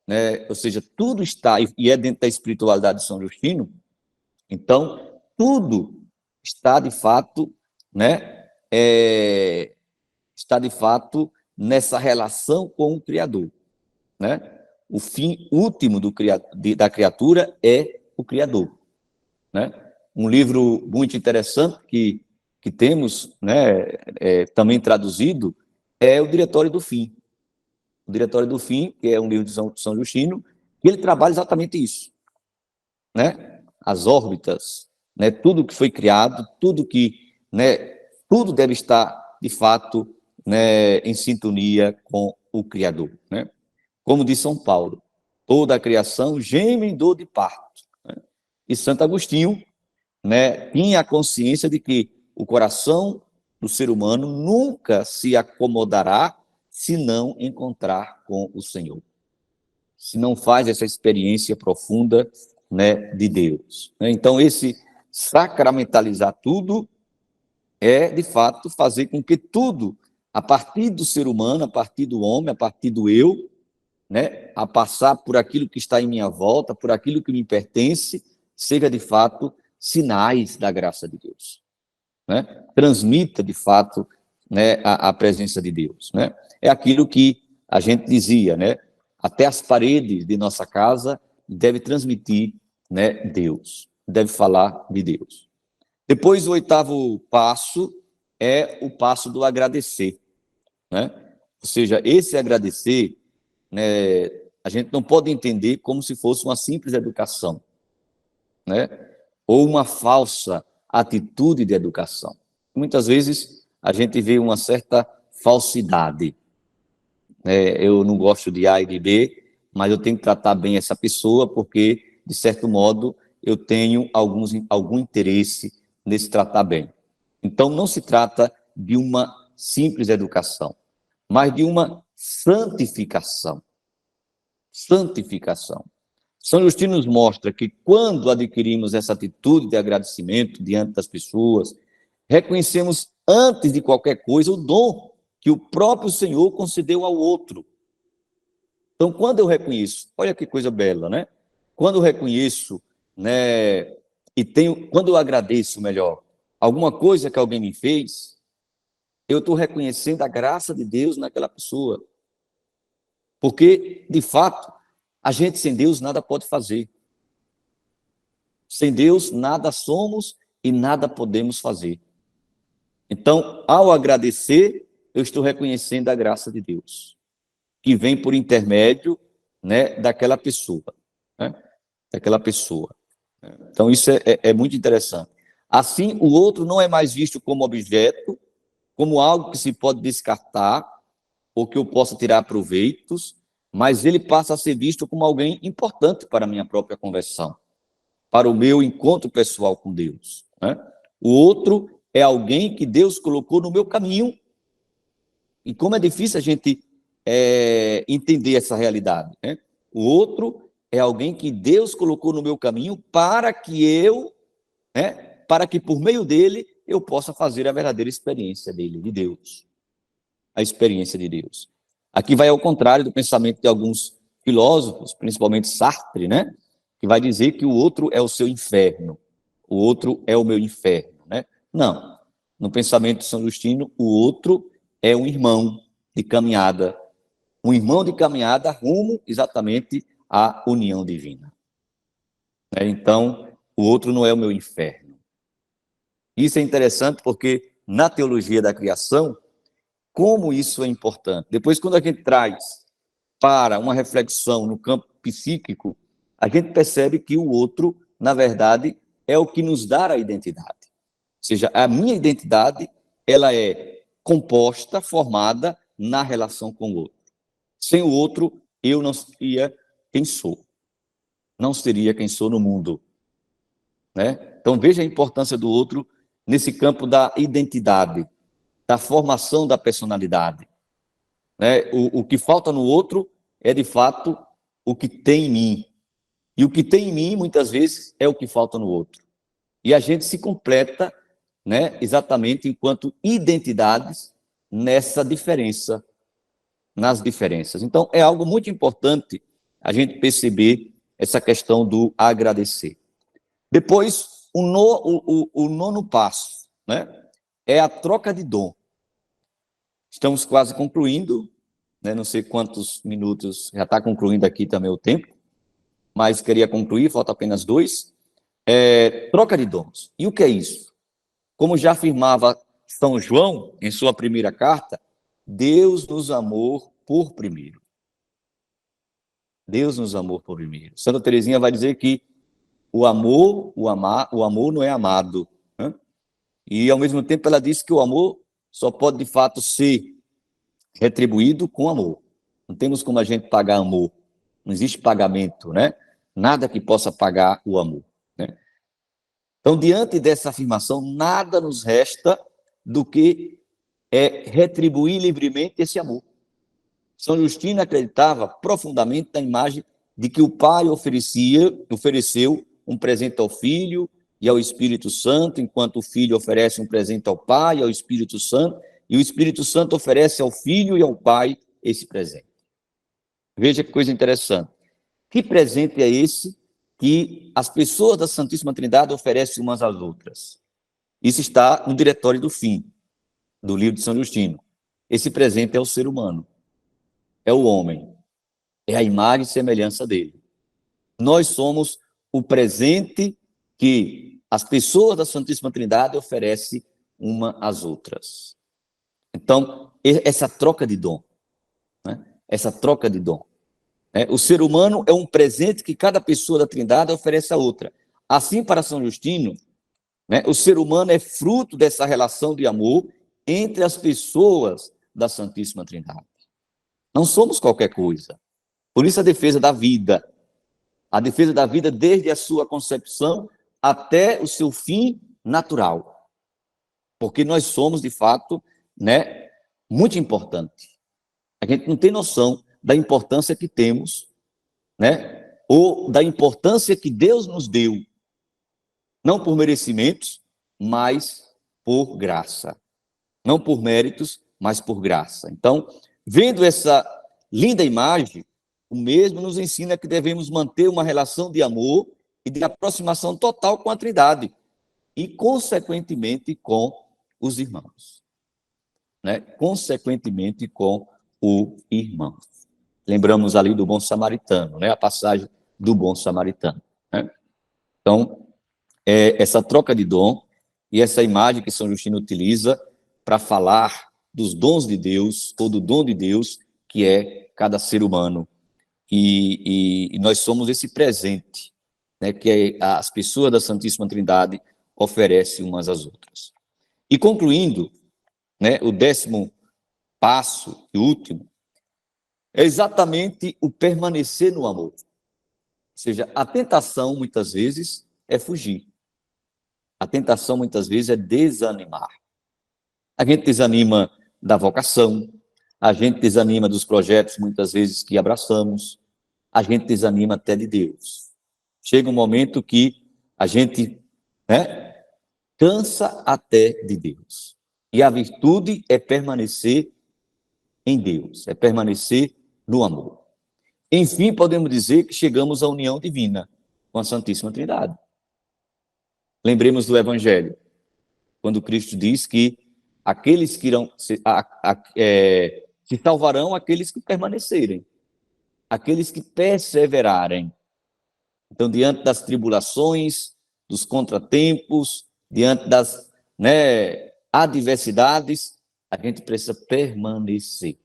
né? Ou seja, tudo está, e é dentro da espiritualidade de São Justino, então, tudo está de fato, né, está de fato nessa relação com o Criador, né? O fim último da criatura é o Criador, né? Um livro muito interessante que temos, né, também traduzido, é o Diretório do Fim. O Diretório do Fim, que é um livro de São Justino, que ele trabalha exatamente isso, né? As órbitas, né? Tudo que foi criado, tudo que, né, tudo deve estar, de fato, né, em sintonia com o Criador, né? Como diz São Paulo, toda a criação geme em dor de parto, né? E Santo Agostinho, né, tinha a consciência de que o coração do ser humano nunca se acomodará se não encontrar com o Senhor, se não faz essa experiência profunda, né, de Deus. Então, esse sacramentalizar tudo é, de fato, fazer com que tudo, a partir do ser humano, a partir do homem, a partir do eu, né, a passar por aquilo que está em minha volta, por aquilo que me pertence, seja, de fato, sinais da graça de Deus, né? Transmita, de fato, né, a presença de Deus, né? É aquilo que a gente dizia, né? Até as paredes de nossa casa deve transmitir, né, Deus, deve falar de Deus. Depois, o oitavo passo é o passo do agradecer, né? Ou seja, esse agradecer, né, a gente não pode entender como se fosse uma simples educação, né? Ou uma falsa atitude de educação. Muitas vezes a gente vê uma certa falsidade. Eu não gosto de A e de B, mas eu tenho que tratar bem essa pessoa, porque, de certo modo, eu tenho algum interesse nesse tratar bem. Então, não se trata de uma simples educação, mas de uma santificação. Santificação. São Justino nos mostra que quando adquirimos essa atitude de agradecimento diante das pessoas, reconhecemos antes de qualquer coisa o dom que o próprio Senhor concedeu ao outro. Então, quando eu reconheço, olha que coisa bela, né? Quando eu reconheço, né, quando eu agradeço, melhor, alguma coisa que alguém me fez, eu estou reconhecendo a graça de Deus naquela pessoa. Porque, de fato, a gente sem Deus nada pode fazer. Sem Deus nada somos e nada podemos fazer. Então, ao agradecer, eu estou reconhecendo a graça de Deus, que vem por intermédio, né, daquela pessoa. Né? Daquela pessoa. Então, isso é muito interessante. Assim, o outro não é mais visto como objeto, como algo que se pode descartar, ou que eu possa tirar proveitos, mas ele passa a ser visto como alguém importante para a minha própria conversão, para o meu encontro pessoal com Deus. Né? O outro é alguém que Deus colocou no meu caminho. E como é difícil a gente entender essa realidade. Né? O outro é alguém que Deus colocou no meu caminho para que para que por meio dele eu possa fazer a verdadeira experiência dele, de Deus. A experiência de Deus. Aqui vai ao contrário do pensamento de alguns filósofos, principalmente Sartre, né? Que vai dizer que o outro é o seu inferno, o outro é o meu inferno, né? Não. No pensamento de São Justino, o outro é um irmão de caminhada rumo exatamente à união divina. Então, o outro não é o meu inferno. Isso é interessante porque na teologia da criação, como isso é importante. Depois, quando a gente traz para uma reflexão no campo psíquico, a gente percebe que o outro, na verdade, é o que nos dá a identidade. Ou seja, a minha identidade, ela é composta, formada na relação com o outro. Sem o outro, eu não seria quem sou. Não seria quem sou no mundo. Né? Então, veja a importância do outro nesse campo da identidade, da formação da personalidade. Né? O que falta no outro é, de fato, o que tem em mim. E o que tem em mim, muitas vezes, é o que falta no outro. E a gente se completa, né, exatamente enquanto identidades nessa diferença, nas diferenças. Então, é algo muito importante a gente perceber essa questão do agradecer. Depois, o nono passo, né, é a troca de dom. Estamos quase concluindo, né? Não sei quantos minutos, já está concluindo aqui também o tempo, mas queria concluir, falta apenas 2. Troca de dons. E o que é isso? Como já afirmava São João em sua primeira carta, Deus nos amou por primeiro. Deus nos amou por primeiro. Santa Teresinha vai dizer que o amor não é amado. Né? E, ao mesmo tempo, ela diz que o amor só pode, de fato, ser retribuído com amor. Não temos como a gente pagar amor. Não existe pagamento, né? Nada que possa pagar o amor. Né? Então, diante dessa afirmação, nada nos resta do que retribuir livremente esse amor. São Justino acreditava profundamente na imagem de que o Pai ofereceu um presente ao Filho e ao Espírito Santo, enquanto o Filho oferece um presente ao Pai e ao Espírito Santo, e o Espírito Santo oferece ao Filho e ao Pai esse presente. Veja que coisa interessante. Que presente é esse que as pessoas da Santíssima Trindade oferecem umas às outras? Isso está no Diretório do Fim, do livro de São Justino. Esse presente é o ser humano, é o homem, é a imagem e semelhança dele. Nós somos o presente que as pessoas da Santíssima Trindade oferecem uma às outras. Então, essa troca de dom, né? Essa troca de dom. O ser humano é um presente que cada pessoa da Trindade oferece a outra. Assim, para São Justino, né, o ser humano é fruto dessa relação de amor entre as pessoas da Santíssima Trindade. Não somos qualquer coisa. Por isso a defesa da vida. A defesa da vida desde a sua concepção até o seu fim natural. Porque nós somos, de fato, né, muito importante. A gente não tem noção da importância que temos, né, ou da importância que Deus nos deu. Não por merecimentos, mas por graça. Não por méritos, mas por graça. Então, vendo essa linda imagem, o mesmo nos ensina que devemos manter uma relação de amor e de aproximação total com a Trindade e, consequentemente, com os irmãos. Né? Consequentemente, com o irmão. Lembramos ali do bom samaritano, né? A passagem do bom samaritano. Né? Então, essa troca de dom e essa imagem que São Justino utiliza para falar dos dons de Deus, ou do dom de Deus, que é cada ser humano. E nós somos esse presente, né, que as pessoas da Santíssima Trindade oferecem umas às outras. E concluindo, né, o 10º passo e último, é exatamente o permanecer no amor. Ou seja, a tentação, muitas vezes, é fugir. A tentação, muitas vezes, é desanimar. A gente desanima da vocação, a gente desanima dos projetos, muitas vezes, que abraçamos, a gente desanima até de Deus. Chega um momento que a gente, né, cansa até de Deus. E a virtude é permanecer em Deus, é permanecer no amor. Enfim, podemos dizer que chegamos à união divina com a Santíssima Trindade. Lembremos do Evangelho, quando Cristo diz que aqueles que irão se salvarão aqueles que permanecerem, aqueles que perseverarem. Então, diante das tribulações, dos contratempos, diante das, né, adversidades, a gente precisa permanecer.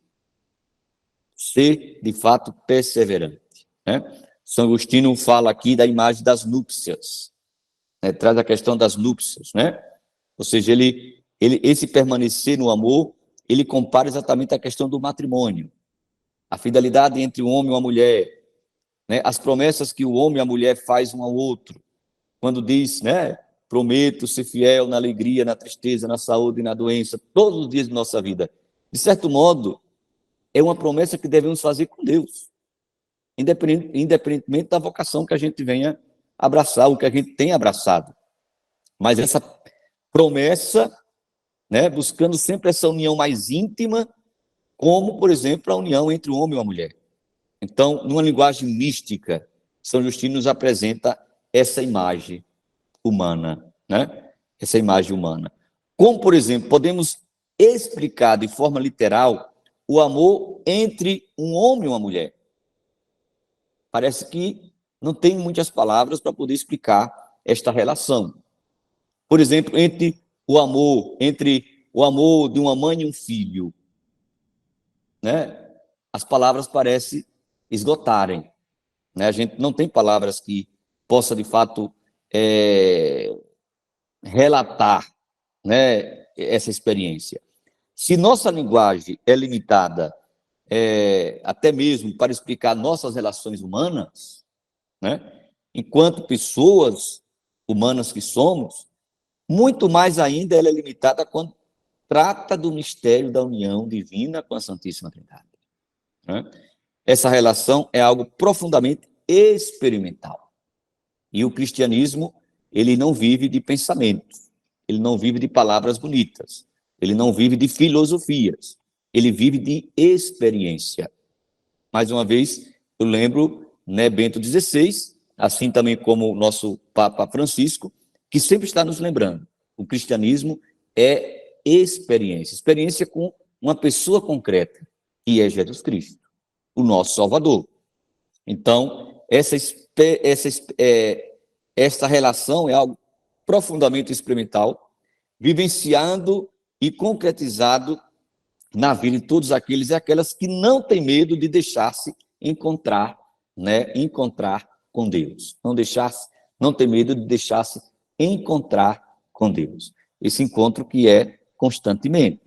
Ser, de fato, perseverante. Né? São Agostinho fala aqui da imagem das núpcias, né? Traz a questão das núpcias, né? Ou seja, esse permanecer no amor, ele compara exatamente a questão do matrimônio, a fidelidade entre o homem e a mulher, né? As promessas que o homem e a mulher fazem um ao outro, quando diz, né, prometo ser fiel na alegria, na tristeza, na saúde e na doença, todos os dias de nossa vida. De certo modo, é uma promessa que devemos fazer com Deus, independentemente da vocação que a gente venha abraçar, o que a gente tem abraçado. Mas essa promessa, né, buscando sempre essa união mais íntima, como, por exemplo, a união entre o homem e a mulher. Então, numa linguagem mística, São Justino nos apresenta essa imagem humana, né? Essa imagem humana. Como, por exemplo, podemos explicar de forma literal o amor entre um homem e uma mulher? Parece que não tem muitas palavras para poder explicar esta relação. Por exemplo, entre o amor de uma mãe e um filho, né? As palavras parecem esgotarem, né? A gente não tem palavras que possa, de fato, relatar, né, essa experiência. Se nossa linguagem é limitada, até mesmo para explicar nossas relações humanas, né, enquanto pessoas humanas que somos, muito mais ainda ela é limitada quando trata do mistério da união divina com a Santíssima Trindade. Né? Essa relação é algo profundamente experimental. E o cristianismo, ele não vive de pensamentos, ele não vive de palavras bonitas, ele não vive de filosofias, ele vive de experiência. Mais uma vez, eu lembro, né, Bento XVI, assim também como o nosso Papa Francisco, que sempre está nos lembrando, o cristianismo é experiência, experiência com uma pessoa concreta, que é Jesus Cristo, o nosso Salvador. Então, essa relação é algo profundamente experimental, vivenciado e concretizado na vida de todos aqueles e aquelas que não têm medo de deixar-se encontrar, né, encontrar com Deus. Não tem medo de deixar-se encontrar com Deus. Esse encontro que é constantemente.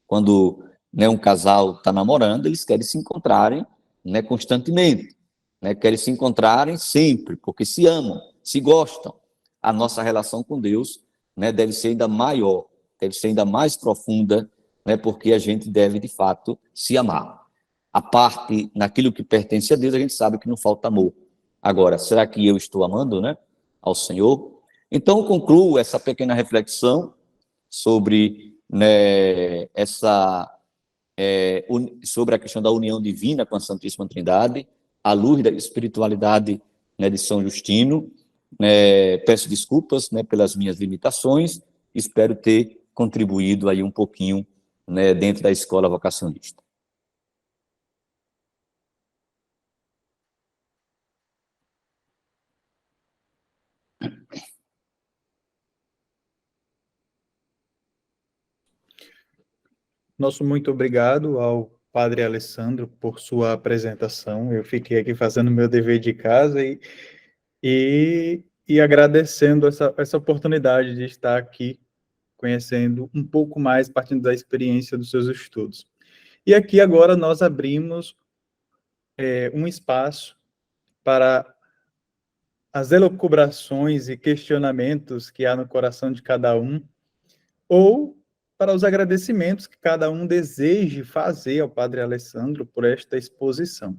quando, né, um casal está namorando, eles querem se encontrarem, né, constantemente, né, querem se encontrarem sempre, porque se amam, se gostam. A nossa relação com Deus, né, deve ser ainda maior, deve ser ainda mais profunda, né, porque a gente deve, de fato, se amar. A parte, naquilo que pertence a Deus, a gente sabe que não falta amor. Agora, será que eu estou amando, né, ao Senhor? Então, concluo essa pequena reflexão sobre, né, sobre a questão da união divina com a Santíssima Trindade, à luz da espiritualidade, né, de São Justino. Peço desculpas, né, pelas minhas limitações, espero ter contribuído aí um pouquinho, né, dentro da escola vocacionista.
Nosso muito obrigado ao Padre Alessandro por sua apresentação. Eu fiquei aqui fazendo meu dever de casa e agradecendo essa oportunidade de estar aqui conhecendo um pouco mais, partindo da experiência dos seus estudos. E aqui agora nós abrimos um espaço para as elucubrações e questionamentos que há no coração de cada um, ou para os agradecimentos que cada um deseje fazer ao Padre Alessandro por esta exposição.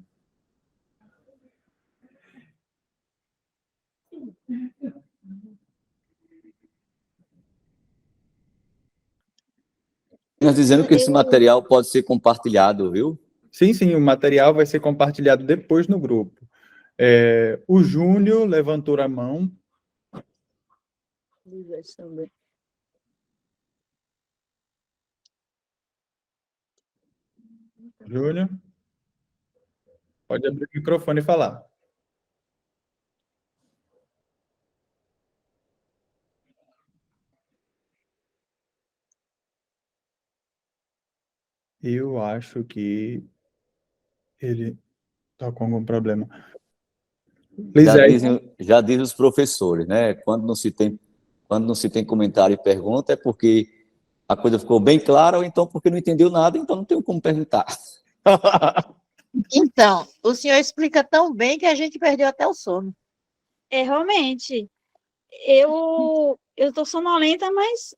Nós dizendo que esse material pode ser compartilhado, viu?
Sim, sim, o material vai ser compartilhado depois no grupo. O Júnior levantou a mão. Júnior, pode abrir o microfone e falar. Eu acho que ele está com algum problema.
Já dizem os professores, né? Quando não se tem comentário e pergunta, é porque a coisa ficou bem clara, ou então porque não entendeu nada, então não tem como perguntar.
Então, o senhor explica tão bem que a gente perdeu até o sono.
Realmente, eu tô sonolenta, mas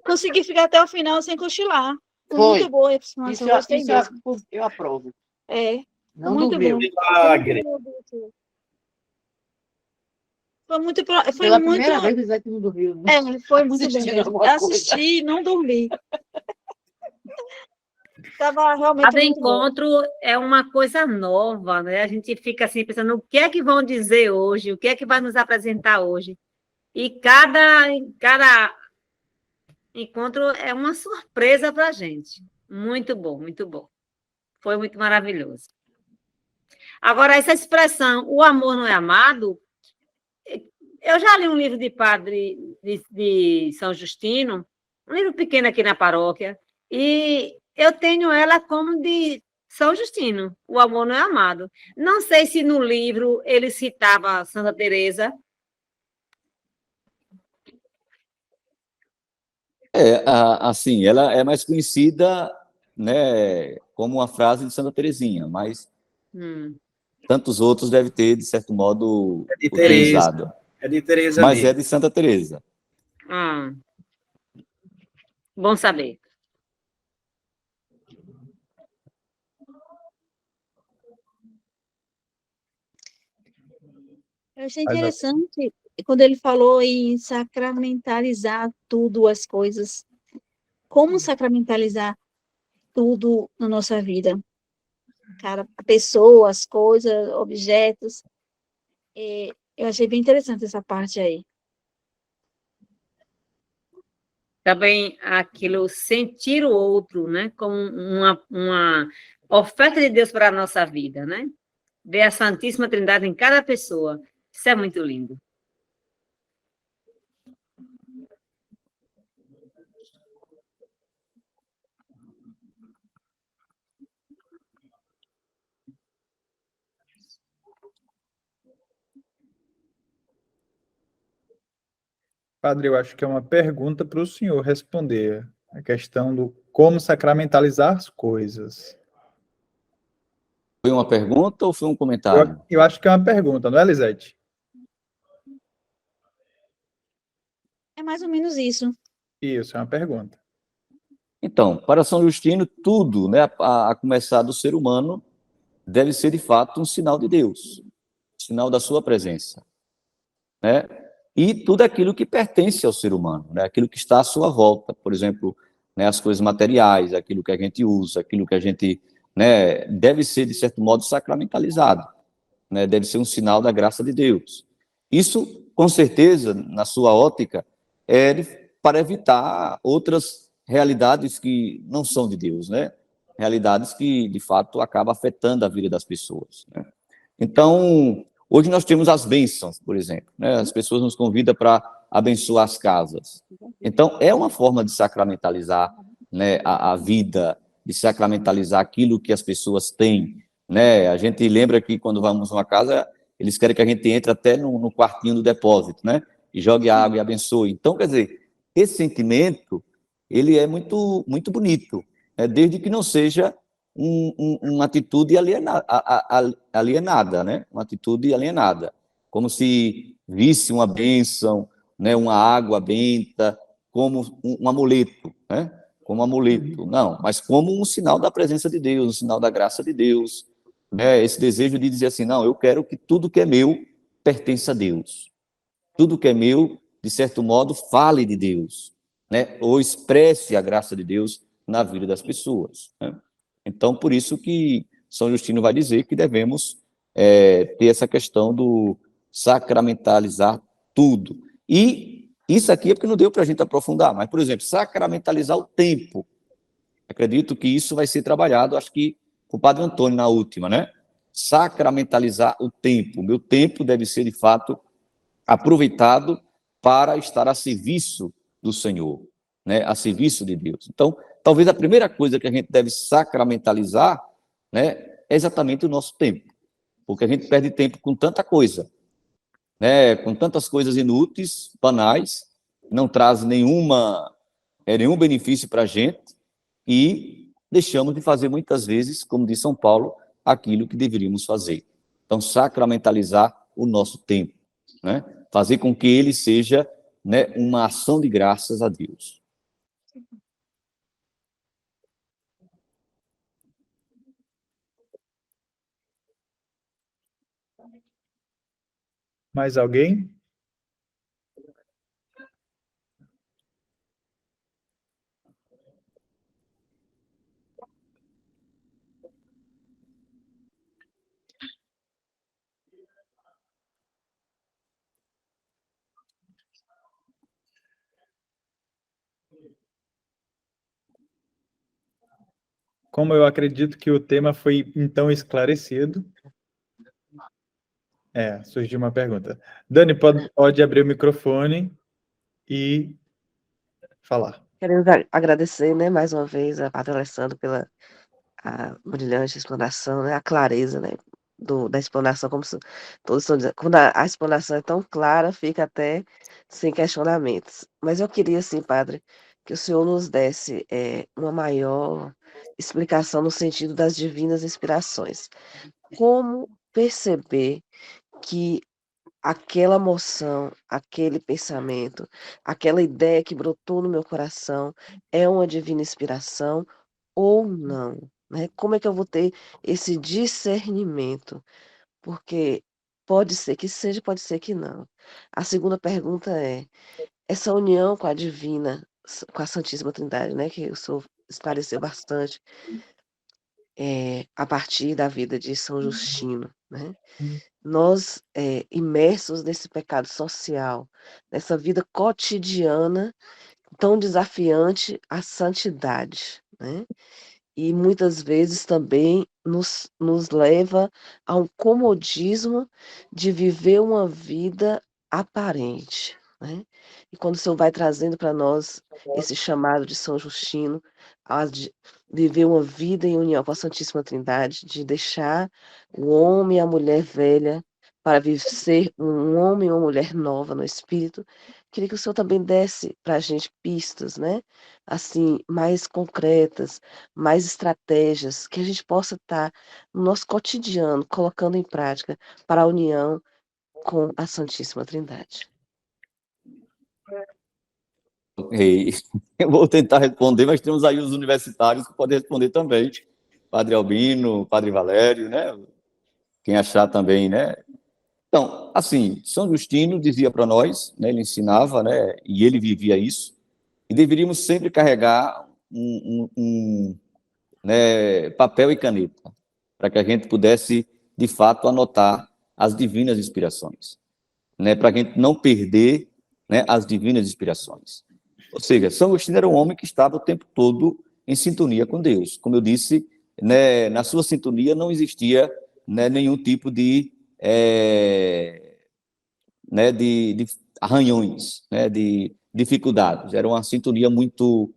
consegui ficar até o final sem cochilar. Foi muito boa a explicação, eu gostei mesmo.
Eu aprovo.
Não muito
dormiu.
bom.
Milagre.
Foi
Pela
muito...
primeira vez, o Isaac não dormiu.
foi muito bom
Assistindo
mesmo.
alguma coisa.
Assisti e não dormi. Estava realmente
Cada
muito bom.
encontro é uma coisa nova, né? A gente fica assim pensando o que é que vão dizer hoje, o que é que vai nos apresentar hoje. E cada encontro é uma surpresa para a gente. Muito bom, muito bom. Foi muito maravilhoso. Agora, essa expressão, o amor não é amado, eu já li um livro de padre de São Justino, um livro pequeno aqui na paróquia, e eu tenho ela como de São Justino, o amor não é amado. Não sei se no livro ele citava Santa Teresa.
Assim, ela é mais conhecida, né, como uma frase de Santa Teresinha, mas tantos outros devem ter, de certo modo,
É de Teresa.
utilizado.
É de Teresa
Mas
mesmo.
é de Santa Teresa.
Bom saber.
Eu achei interessante quando ele falou em sacramentalizar tudo, as coisas. Como sacramentalizar tudo na nossa vida? Cara, pessoas, coisas, objetos. Eu achei bem interessante essa parte aí.
Também aquilo, sentir o outro, né? Como uma oferta de Deus para a nossa vida, né? Ver a Santíssima Trindade em cada pessoa. Isso é muito lindo.
Padre, eu acho que é uma pergunta para o senhor responder. A questão do como sacramentalizar as coisas.
Foi uma pergunta ou foi um
Eu,
comentário?
eu acho que é uma pergunta, não é, Lisete?
É mais ou menos isso.
Isso, é uma pergunta.
Então, para São Justino, tudo, né, a começar do ser humano, deve ser de fato um sinal de Deus, sinal da sua presença, né? E tudo aquilo que pertence ao ser humano, né? Aquilo que está à sua volta, por exemplo, né, as coisas materiais, aquilo que a gente usa, aquilo que a gente, né, deve ser de certo modo sacramentalizado, né? Deve ser um sinal da graça de Deus. Isso, com certeza, na sua ótica, para evitar outras realidades que não são de Deus, né? Realidades que, de fato, acabam afetando a vida das pessoas, né? Então, hoje nós temos as bênçãos, por exemplo, né? As pessoas nos convidam para abençoar as casas. Então, é uma forma de sacramentalizar, né, a vida, de sacramentalizar aquilo que as pessoas têm, né? A gente lembra que quando vamos numa casa, eles querem que a gente entre até no quartinho do depósito, né? E jogue água e abençoe. Então, quer dizer, esse sentimento, ele é muito, muito bonito, né? Desde que não seja uma atitude alienada, né? Uma atitude alienada, como se visse uma bênção, né? Uma água benta, como um amuleto, né? Como um amuleto, não, mas como um sinal da presença de Deus, um sinal da graça de Deus, né? Esse desejo de dizer assim, não, eu quero que tudo que é meu pertença a Deus, tudo que é meu, de certo modo, fale de Deus, né? Ou expresse a graça de Deus na vida das pessoas, né? Então, por isso que São Justino vai dizer que devemos ter essa questão do sacramentalizar tudo. E isso aqui é porque não deu para a gente aprofundar, mas, por exemplo, sacramentalizar o tempo. Acredito que isso vai ser trabalhado, acho que com o Padre Antônio na última, né? Sacramentalizar o tempo. Meu tempo deve ser, de fato, aproveitado para estar a serviço do Senhor, né? A serviço de Deus. Então, talvez a primeira coisa que a gente deve sacramentalizar, né, é exatamente o nosso tempo, porque a gente perde tempo com tanta coisa, né, com tantas coisas inúteis, banais, não traz nenhum benefício para a gente e deixamos de fazer muitas vezes, como diz São Paulo, aquilo que deveríamos fazer. Então, sacramentalizar o nosso tempo, né? Fazer com que ele seja, né, uma ação de graças a Deus.
Mais alguém? Como eu acredito que o tema foi então esclarecido, surgiu uma pergunta. Dani, pode abrir o microfone e falar.
Queremos agradecer, né, mais uma vez a Padre Alessandro pela a brilhante explanação, né, a clareza, né, da explanação, como todos estão dizendo. Quando a explanação é tão clara, fica até sem questionamentos. Mas eu queria, assim, Padre, que o Senhor nos desse uma maior explicação no sentido das divinas inspirações. Como perceber que aquela emoção, aquele pensamento, aquela ideia que brotou no meu coração é uma divina inspiração ou não, né? Como é que eu vou ter esse discernimento? Porque pode ser que seja, pode ser que não. A segunda pergunta é: essa união com a divina, com a Santíssima Trindade, né, que o senhor esclareceu bastante, a partir da vida de São Justino, né? Nós, imersos nesse pecado social, nessa vida cotidiana tão desafiante à santidade, né? E muitas vezes também nos leva a um comodismo de viver uma vida aparente, né. E quando o Senhor vai trazendo para nós esse chamado de São Justino, a de viver uma vida em união com a Santíssima Trindade, de deixar o homem e a mulher velha para ser um homem ou mulher nova no espírito. Queria que o Senhor também desse para a gente pistas, né? Assim, mais concretas, mais estratégias, que a gente possa estar no nosso cotidiano, colocando em prática para a união com a Santíssima Trindade.
Ok. Eu vou tentar responder, mas temos aí os universitários que podem responder também. Padre Albino, Padre Valério, né? Quem achar também, né? Então, assim, São Justino dizia para nós, né, ele ensinava, né, e ele vivia isso, e deveríamos sempre carregar né, papel e caneta, para que a gente pudesse, de fato, anotar as divinas inspirações, né, para a gente não perder, né, as divinas inspirações. Ou seja, São Agostinho era um homem que estava o tempo todo em sintonia com Deus. Como eu disse, né, na sua sintonia não existia, né, nenhum tipo de né, de arranhões, né, de dificuldades. Era uma sintonia muito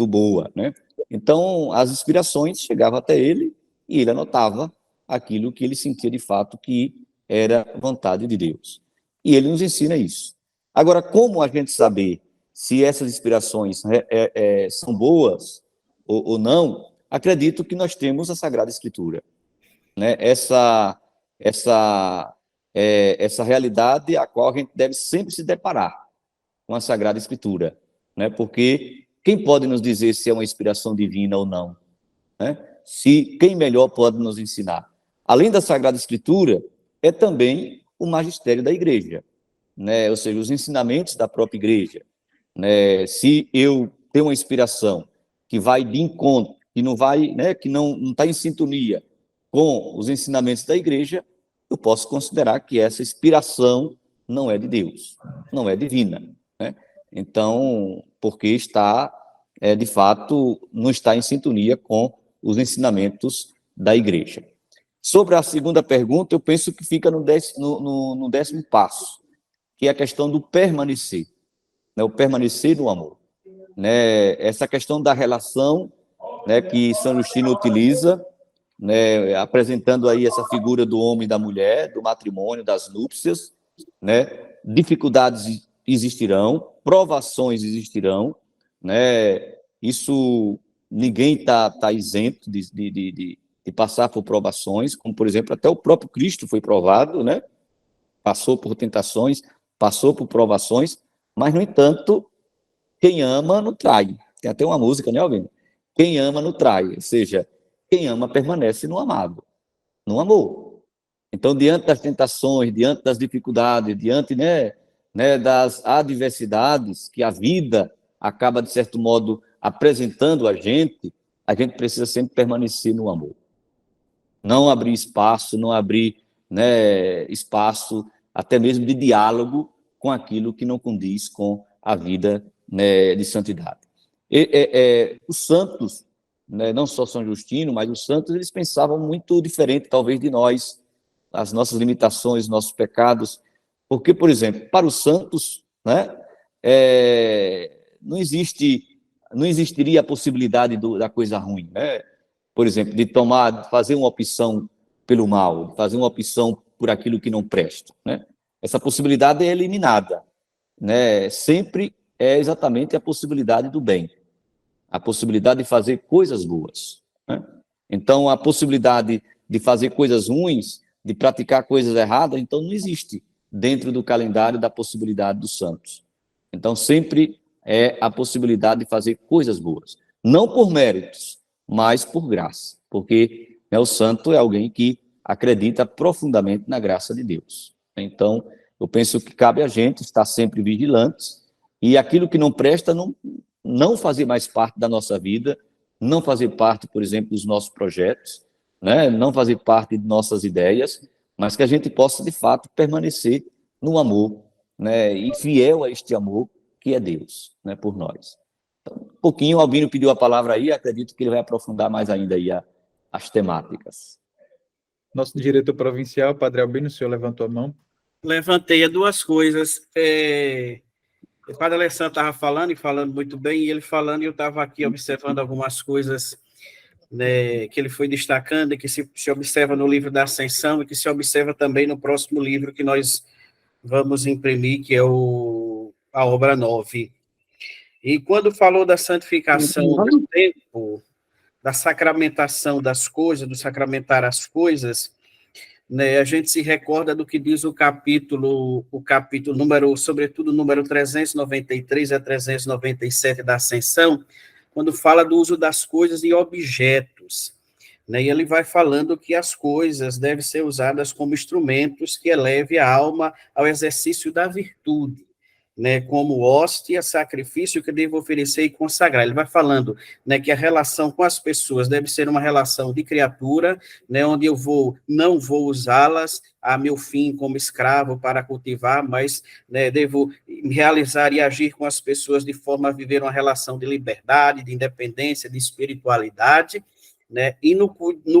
boa, né? Então, as inspirações chegavam até ele e ele anotava aquilo que ele sentia de fato que era vontade de Deus. E ele nos ensina isso. Agora, como a gente saber se essas inspirações são boas ou não? Acredito que nós temos a Sagrada Escritura, né? Essa realidade a qual a gente deve sempre se deparar com a Sagrada Escritura, né? Porque quem pode nos dizer se é uma inspiração divina ou não, né? Quem melhor pode nos ensinar? Além da Sagrada Escritura, é também o magistério da Igreja, né? Ou seja, os ensinamentos da própria Igreja, né? Se eu tenho uma inspiração que vai de encontro, que não vai, né? Que não está em sintonia com os ensinamentos da Igreja, eu posso considerar que essa inspiração não é de Deus, não é divina, né? Então, porque está, de fato, não está em sintonia com os ensinamentos da Igreja. Sobre a segunda pergunta, eu penso que fica no décimo passo, que é a questão do permanecer, né? O permanecer no amor, né? Essa questão da relação, né, que São Justino utiliza, né, apresentando aí essa figura do homem e da mulher, do matrimônio, das núpcias, né? Dificuldades existirão, provações existirão, né? Isso ninguém tá isento de passar por provações, como por exemplo até o próprio Cristo foi provado, né? Passou por tentações, passou por provações, mas no entanto quem ama não trai. Tem até uma música, né, Alvino? Quem ama não trai, ou seja, quem ama permanece no amado, no amor. Então, diante das tentações, diante das dificuldades, diante, né, das adversidades que a vida acaba, de certo modo, apresentando a gente precisa sempre permanecer no amor. Não abrir espaço, não abrir, né, espaço até mesmo de diálogo com aquilo que não condiz com a vida, né, de santidade. Os santos, né, não só São Justino, mas os santos, eles pensavam muito diferente, talvez, de nós, as nossas limitações, nossos pecados, porque, por exemplo, para os santos, né, não existiria a possibilidade da coisa ruim, né? Por exemplo, de fazer uma opção pelo mal, de fazer uma opção por aquilo que não presta, né? Essa possibilidade é eliminada, né? Sempre é exatamente a possibilidade do bem, a possibilidade de fazer coisas boas, né? Então, a possibilidade de fazer coisas ruins, de praticar coisas erradas, então não existe dentro do calendário da possibilidade dos santos. Então, sempre é a possibilidade de fazer coisas boas, não por méritos, mas por graça, porque, né, o santo é alguém que acredita profundamente na graça de Deus. Então, eu penso que cabe a gente estar sempre vigilantes e aquilo que não presta não fazer mais parte da nossa vida, não fazer parte, por exemplo, dos nossos projetos, né? Não fazer parte de nossas ideias, mas que a gente possa, de fato, permanecer no amor, né? E fiel a este amor que é Deus, né, por nós. Então, um pouquinho, o Albino pediu a palavra aí, acredito que ele vai aprofundar mais ainda aí as temáticas.
Nosso diretor provincial, Padre Albino, o senhor levantou a mão.
Levantei duas coisas. O Padre Alessandro estava falando e falando muito bem, e ele falando, e eu estava aqui observando algumas coisas né, que ele foi destacando e que se observa no livro da Ascensão e que se observa também no próximo livro que nós vamos imprimir, que é a obra 9. E quando falou da santificação do tempo, da sacramentação das coisas, do sacramentar as coisas, né, a gente se recorda do que diz o capítulo número, sobretudo o número 393 a 397 da Ascensão, quando fala do uso das coisas e objetos, né, e ele vai falando que as coisas devem ser usadas como instrumentos que eleve a alma ao exercício da virtude, né, como hóstia, sacrifício que devo oferecer e consagrar. Ele vai falando, né, que a relação com as pessoas deve ser uma relação de criatura, né, onde eu não vou usá-las a meu fim como escravo para cultivar, mas, né, devo realizar e agir com as pessoas de forma a viver uma relação de liberdade, de independência, de espiritualidade, né, e no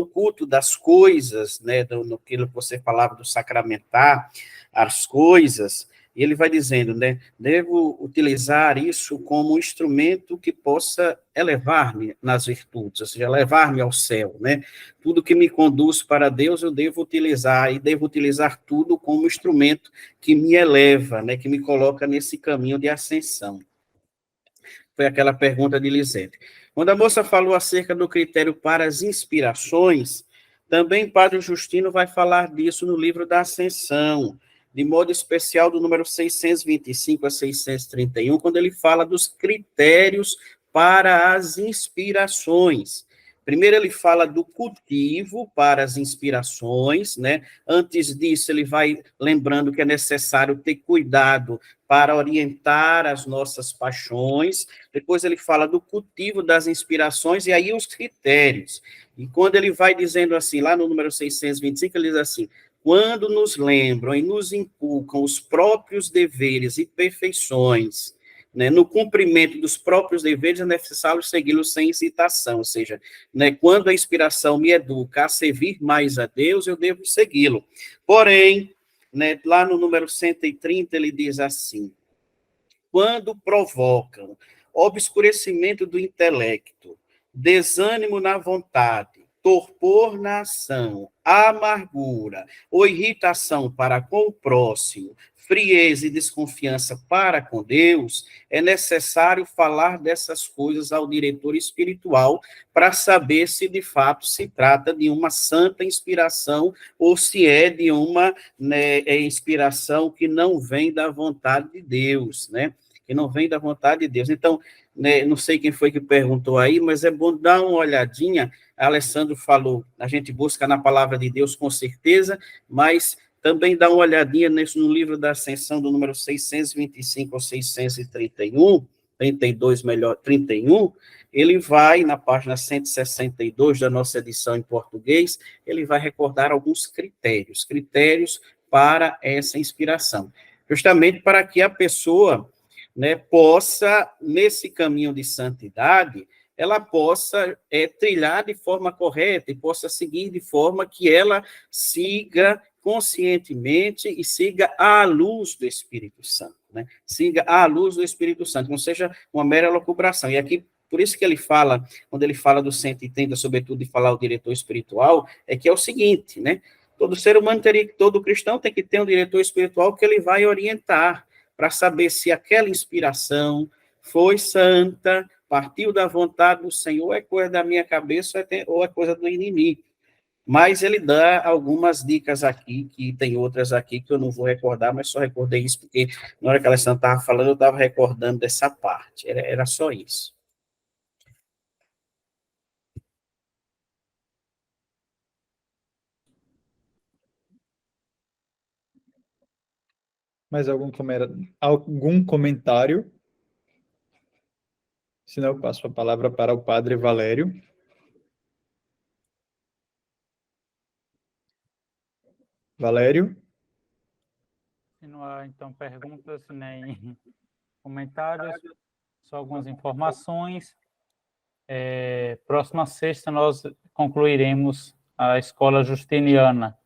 culto das coisas, né, no que você falava do sacramentar as coisas. E ele vai dizendo, né, devo utilizar isso como um instrumento que possa elevar-me nas virtudes, ou seja, levar-me ao céu, né? Tudo que me conduz para Deus, eu devo utilizar, e devo utilizar tudo como instrumento que me eleva, né, que me coloca nesse caminho de ascensão. Foi aquela pergunta de Lisete. Quando a moça falou acerca do critério para as inspirações, também Padre Justino vai falar disso no livro da Ascensão, de modo especial do número 625 a 631, quando ele fala dos critérios para as inspirações. Primeiro ele fala do cultivo para as inspirações, né? Antes disso ele vai lembrando que é necessário ter cuidado para orientar as nossas paixões. Depois ele fala do cultivo das inspirações e aí os critérios. E quando ele vai dizendo assim, lá no número 625, ele diz assim: quando nos lembram e nos inculcam os próprios deveres e perfeições, né, no cumprimento dos próprios deveres, é necessário segui-los sem incitação, ou seja, né, quando a inspiração me educa a servir mais a Deus, eu devo segui-lo. Porém, né, lá no número 130, ele diz assim: quando provocam obscurecimento do intelecto, desânimo na vontade, torpor na ação, amargura ou irritação para com o próximo, frieza e desconfiança para com Deus, é necessário falar dessas coisas ao diretor espiritual para saber se de fato se trata de uma santa inspiração ou se é de uma, né, inspiração que não vem da vontade de Deus, né? Que não vem da vontade de Deus. Então, né, não sei quem foi que perguntou aí, mas é bom dar uma olhadinha. A Alessandro falou, a gente busca na palavra de Deus com certeza, mas também dá uma olhadinha no livro da Ascensão, do número 625 ao 631, 32 melhor, 31, ele vai, na página 162 da nossa edição em português, ele vai recordar alguns critérios para essa inspiração, justamente para que a pessoa, né, possa, nesse caminho de santidade, ela possa trilhar de forma correta e possa seguir de forma que ela siga conscientemente e siga à luz do Espírito Santo, né? Siga à luz do Espírito Santo, não seja uma mera locubração. E aqui, por isso que ele fala, quando ele fala do 130, sobretudo de falar o diretor espiritual, é que é o seguinte, né? Todo ser humano todo cristão tem que ter um diretor espiritual que ele vai orientar, para saber se aquela inspiração foi santa, partiu da vontade do Senhor, é coisa da minha cabeça ou é coisa do inimigo. Mas ele dá algumas dicas aqui, que tem outras aqui que eu não vou recordar, mas só recordei isso porque na hora que a Alessandra estava falando, eu estava recordando dessa parte. Era só isso.
Mais algum comentário? Senão eu passo a palavra para o Padre Valério. Valério?
Se não há, então, perguntas nem comentários, só algumas informações. Próxima sexta nós concluiremos a Escola Justiniana.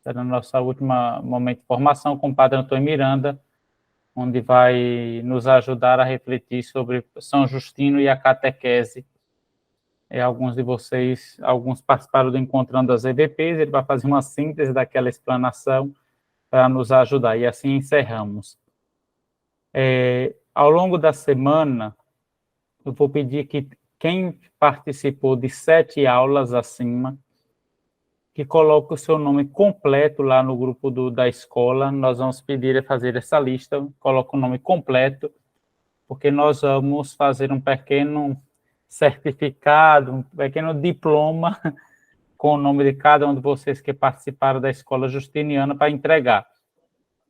Será a nossa última momento de formação com o Padre Antônio Miranda, onde vai nos ajudar a refletir sobre São Justino e a catequese Alguns de vocês, alguns participaram do Encontrando as EVPs, ele vai fazer uma síntese daquela explanação para nos ajudar, e assim encerramos. Ao longo da semana, eu vou pedir que quem participou de 7 aulas acima, que coloque o seu nome completo lá no grupo da escola. Nós vamos pedir a fazer essa lista, coloque o nome completo, porque nós vamos fazer um pequeno certificado, um pequeno diploma com o nome de cada um de vocês que participaram da escola justiniana para entregar.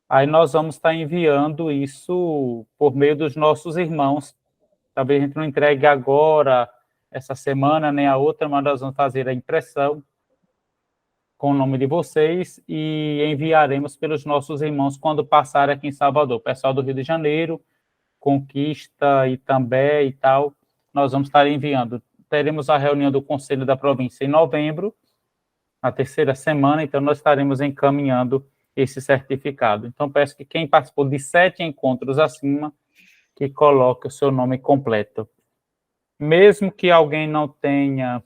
Aí nós vamos estar enviando isso por meio dos nossos irmãos. Talvez a gente não entregue agora, essa semana, nem a outra, mas nós vamos fazer a impressão com o nome de vocês e enviaremos pelos nossos irmãos quando passar aqui em Salvador. O pessoal do Rio de Janeiro, Conquista, Itambé e tal, nós vamos estar enviando. Teremos a reunião do Conselho da Província em novembro, na terceira semana, então nós estaremos encaminhando esse certificado. Então, peço que quem participou de 7 encontros acima, que coloque o seu nome completo. Mesmo que alguém não tenha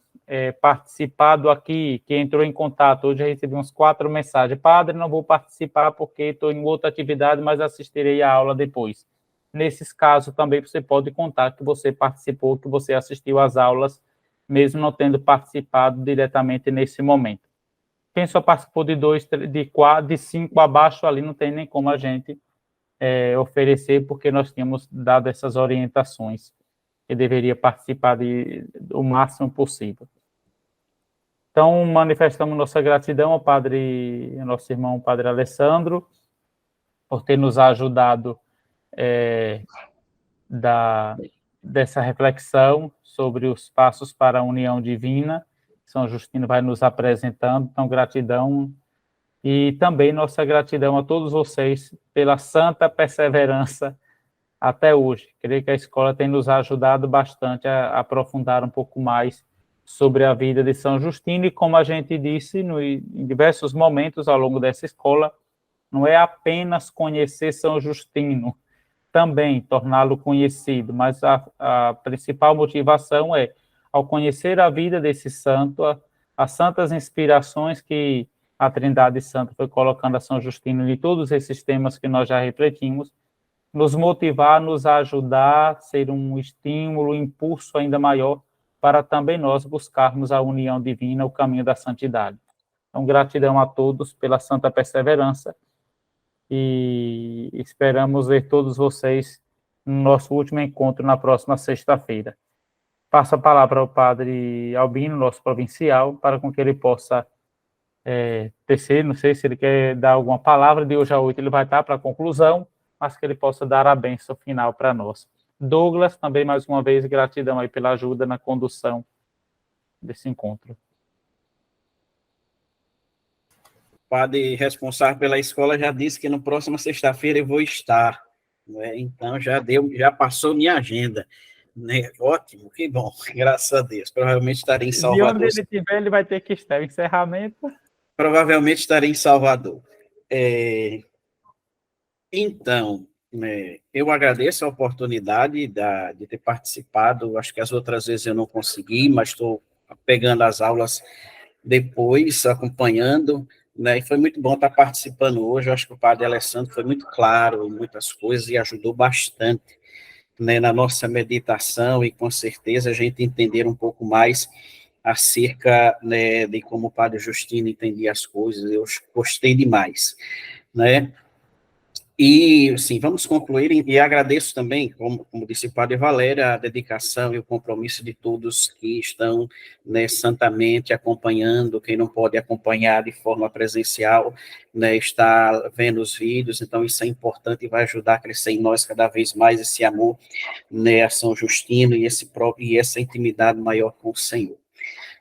participado aqui, que entrou em contato, hoje eu recebi uns 4 mensagens, padre, não vou participar porque estou em outra atividade, mas assistirei a aula depois. Nesses casos, também você pode contar que você participou, que você assistiu às aulas, mesmo não tendo participado diretamente nesse momento. Quem só participou de 2, de 4, de 5 abaixo, ali não tem nem como a gente oferecer, porque nós tínhamos dado essas orientações, que deveria participar o máximo possível. Então, manifestamos nossa gratidão ao padre, ao nosso irmão, padre Alessandro, por ter nos ajudado dessa reflexão sobre os passos para a união divina. São Justino vai nos apresentando, então gratidão, e também nossa gratidão a todos vocês pela santa perseverança até hoje. Creio que a escola tem nos ajudado bastante a aprofundar um pouco mais sobre a vida de São Justino, e como a gente disse em diversos momentos ao longo dessa escola, não é apenas conhecer São Justino, também torná-lo conhecido, mas a principal motivação é, ao conhecer a vida desse santo, as santas inspirações que a Trindade Santa foi colocando a São Justino em todos esses temas que nós já refletimos, nos motivar, nos ajudar, ser um estímulo, um impulso ainda maior para também nós buscarmos a união divina, o caminho da santidade. Então, gratidão a todos pela santa perseverança e esperamos ver todos vocês no nosso último encontro na próxima sexta-feira. Passo a palavra ao padre Albino, nosso provincial, para com que ele possa tecer, não sei se ele quer dar alguma palavra, de hoje a 8 ele vai estar para a conclusão, mas que ele possa dar a bênção final para nós. Douglas, também mais uma vez, gratidão aí pela ajuda na condução desse encontro.
O padre responsável pela escola já disse que na próxima sexta-feira eu vou estar, né? Então já passou minha agenda, né? Ótimo, que bom, graças a Deus. Provavelmente estarei em Salvador.
De onde ele estiver, ele vai ter que estar. O encerramento.
Provavelmente estarei em Salvador. Então, eu agradeço a oportunidade de ter participado. Acho que as outras vezes eu não consegui, mas estou pegando as aulas depois, acompanhando, né? E foi muito bom estar participando hoje. Eu acho que o padre Alessandro foi muito claro em muitas coisas e ajudou bastante, né, na nossa meditação, e com certeza a gente entender um pouco mais acerca, né, de como o padre Justino entendia as coisas. Eu gostei demais, né? E, sim, vamos concluir, e agradeço também, como disse o padre Valério, a dedicação e o compromisso de todos que estão, né, santamente acompanhando, quem não pode acompanhar de forma presencial, né, está vendo os vídeos. Então isso é importante e vai ajudar a crescer em nós cada vez mais esse amor, né, a São Justino e essa intimidade maior com o Senhor.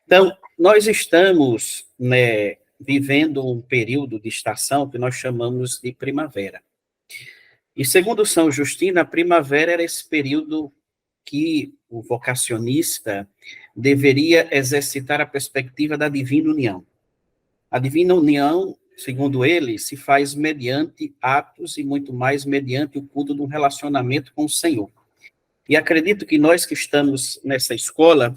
Então, nós estamos, né, vivendo um período de estação que nós chamamos de primavera. E segundo São Justino, a primavera era esse período que o vocacionista deveria exercitar a perspectiva da divina união. A divina união, segundo ele, se faz mediante atos e muito mais mediante o culto de um relacionamento com o Senhor. E acredito que nós que estamos nessa escola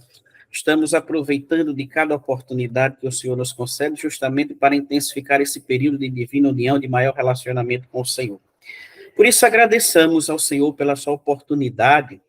estamos aproveitando de cada oportunidade que o Senhor nos concede, justamente para intensificar esse período de divina união, de maior relacionamento com o Senhor. Por isso, agradeçamos ao Senhor pela sua oportunidade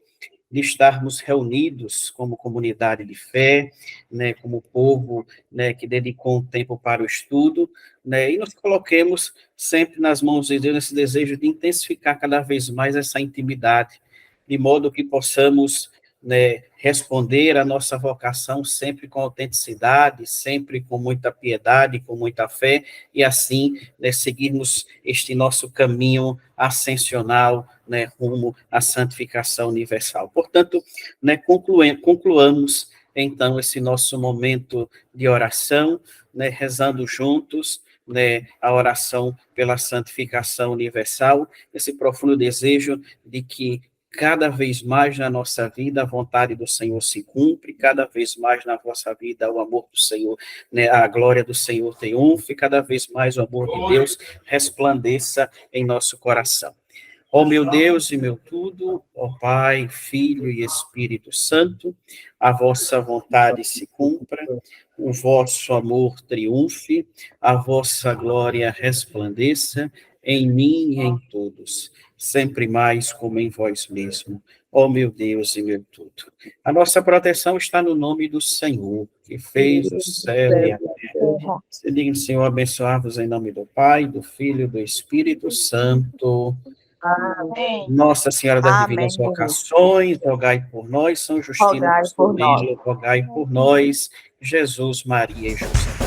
de estarmos reunidos como comunidade de fé, né, como povo, né, que dedicou um tempo para o estudo, né, e nos coloquemos sempre nas mãos de Deus nesse desejo de intensificar cada vez mais essa intimidade, de modo que possamos, né, responder à nossa vocação sempre com autenticidade, sempre com muita piedade, com muita fé, e assim, né, seguirmos este nosso caminho ascensional, né, rumo à santificação universal. Portanto, né, concluamos, então, esse nosso momento de oração, né, rezando juntos, né, a oração pela santificação universal, esse profundo desejo de que cada vez mais na nossa vida a vontade do Senhor se cumpre, cada vez mais na vossa vida o amor do Senhor, né, a glória do Senhor triunfe, cada vez mais o amor de Deus resplandeça em nosso coração. Ó meu Deus e meu tudo, ó Pai, Filho e Espírito Santo, a vossa vontade se cumpra, o vosso amor triunfe, a vossa glória resplandeça em mim e em todos, sempre mais como em vós mesmo. Ó meu Deus e meu tudo. A nossa proteção está no nome do Senhor, que fez o céu e a terra. Se diga, Senhor, abençoar-vos em nome do Pai, do Filho e do Espírito Santo.
Amém.
Nossa Senhora das
Amém,
Divinas
Jesus.
Vocações, rogai por nós. São Justino
Rogai por nós.
Costumelo, rogai por nós. Jesus, Maria e José.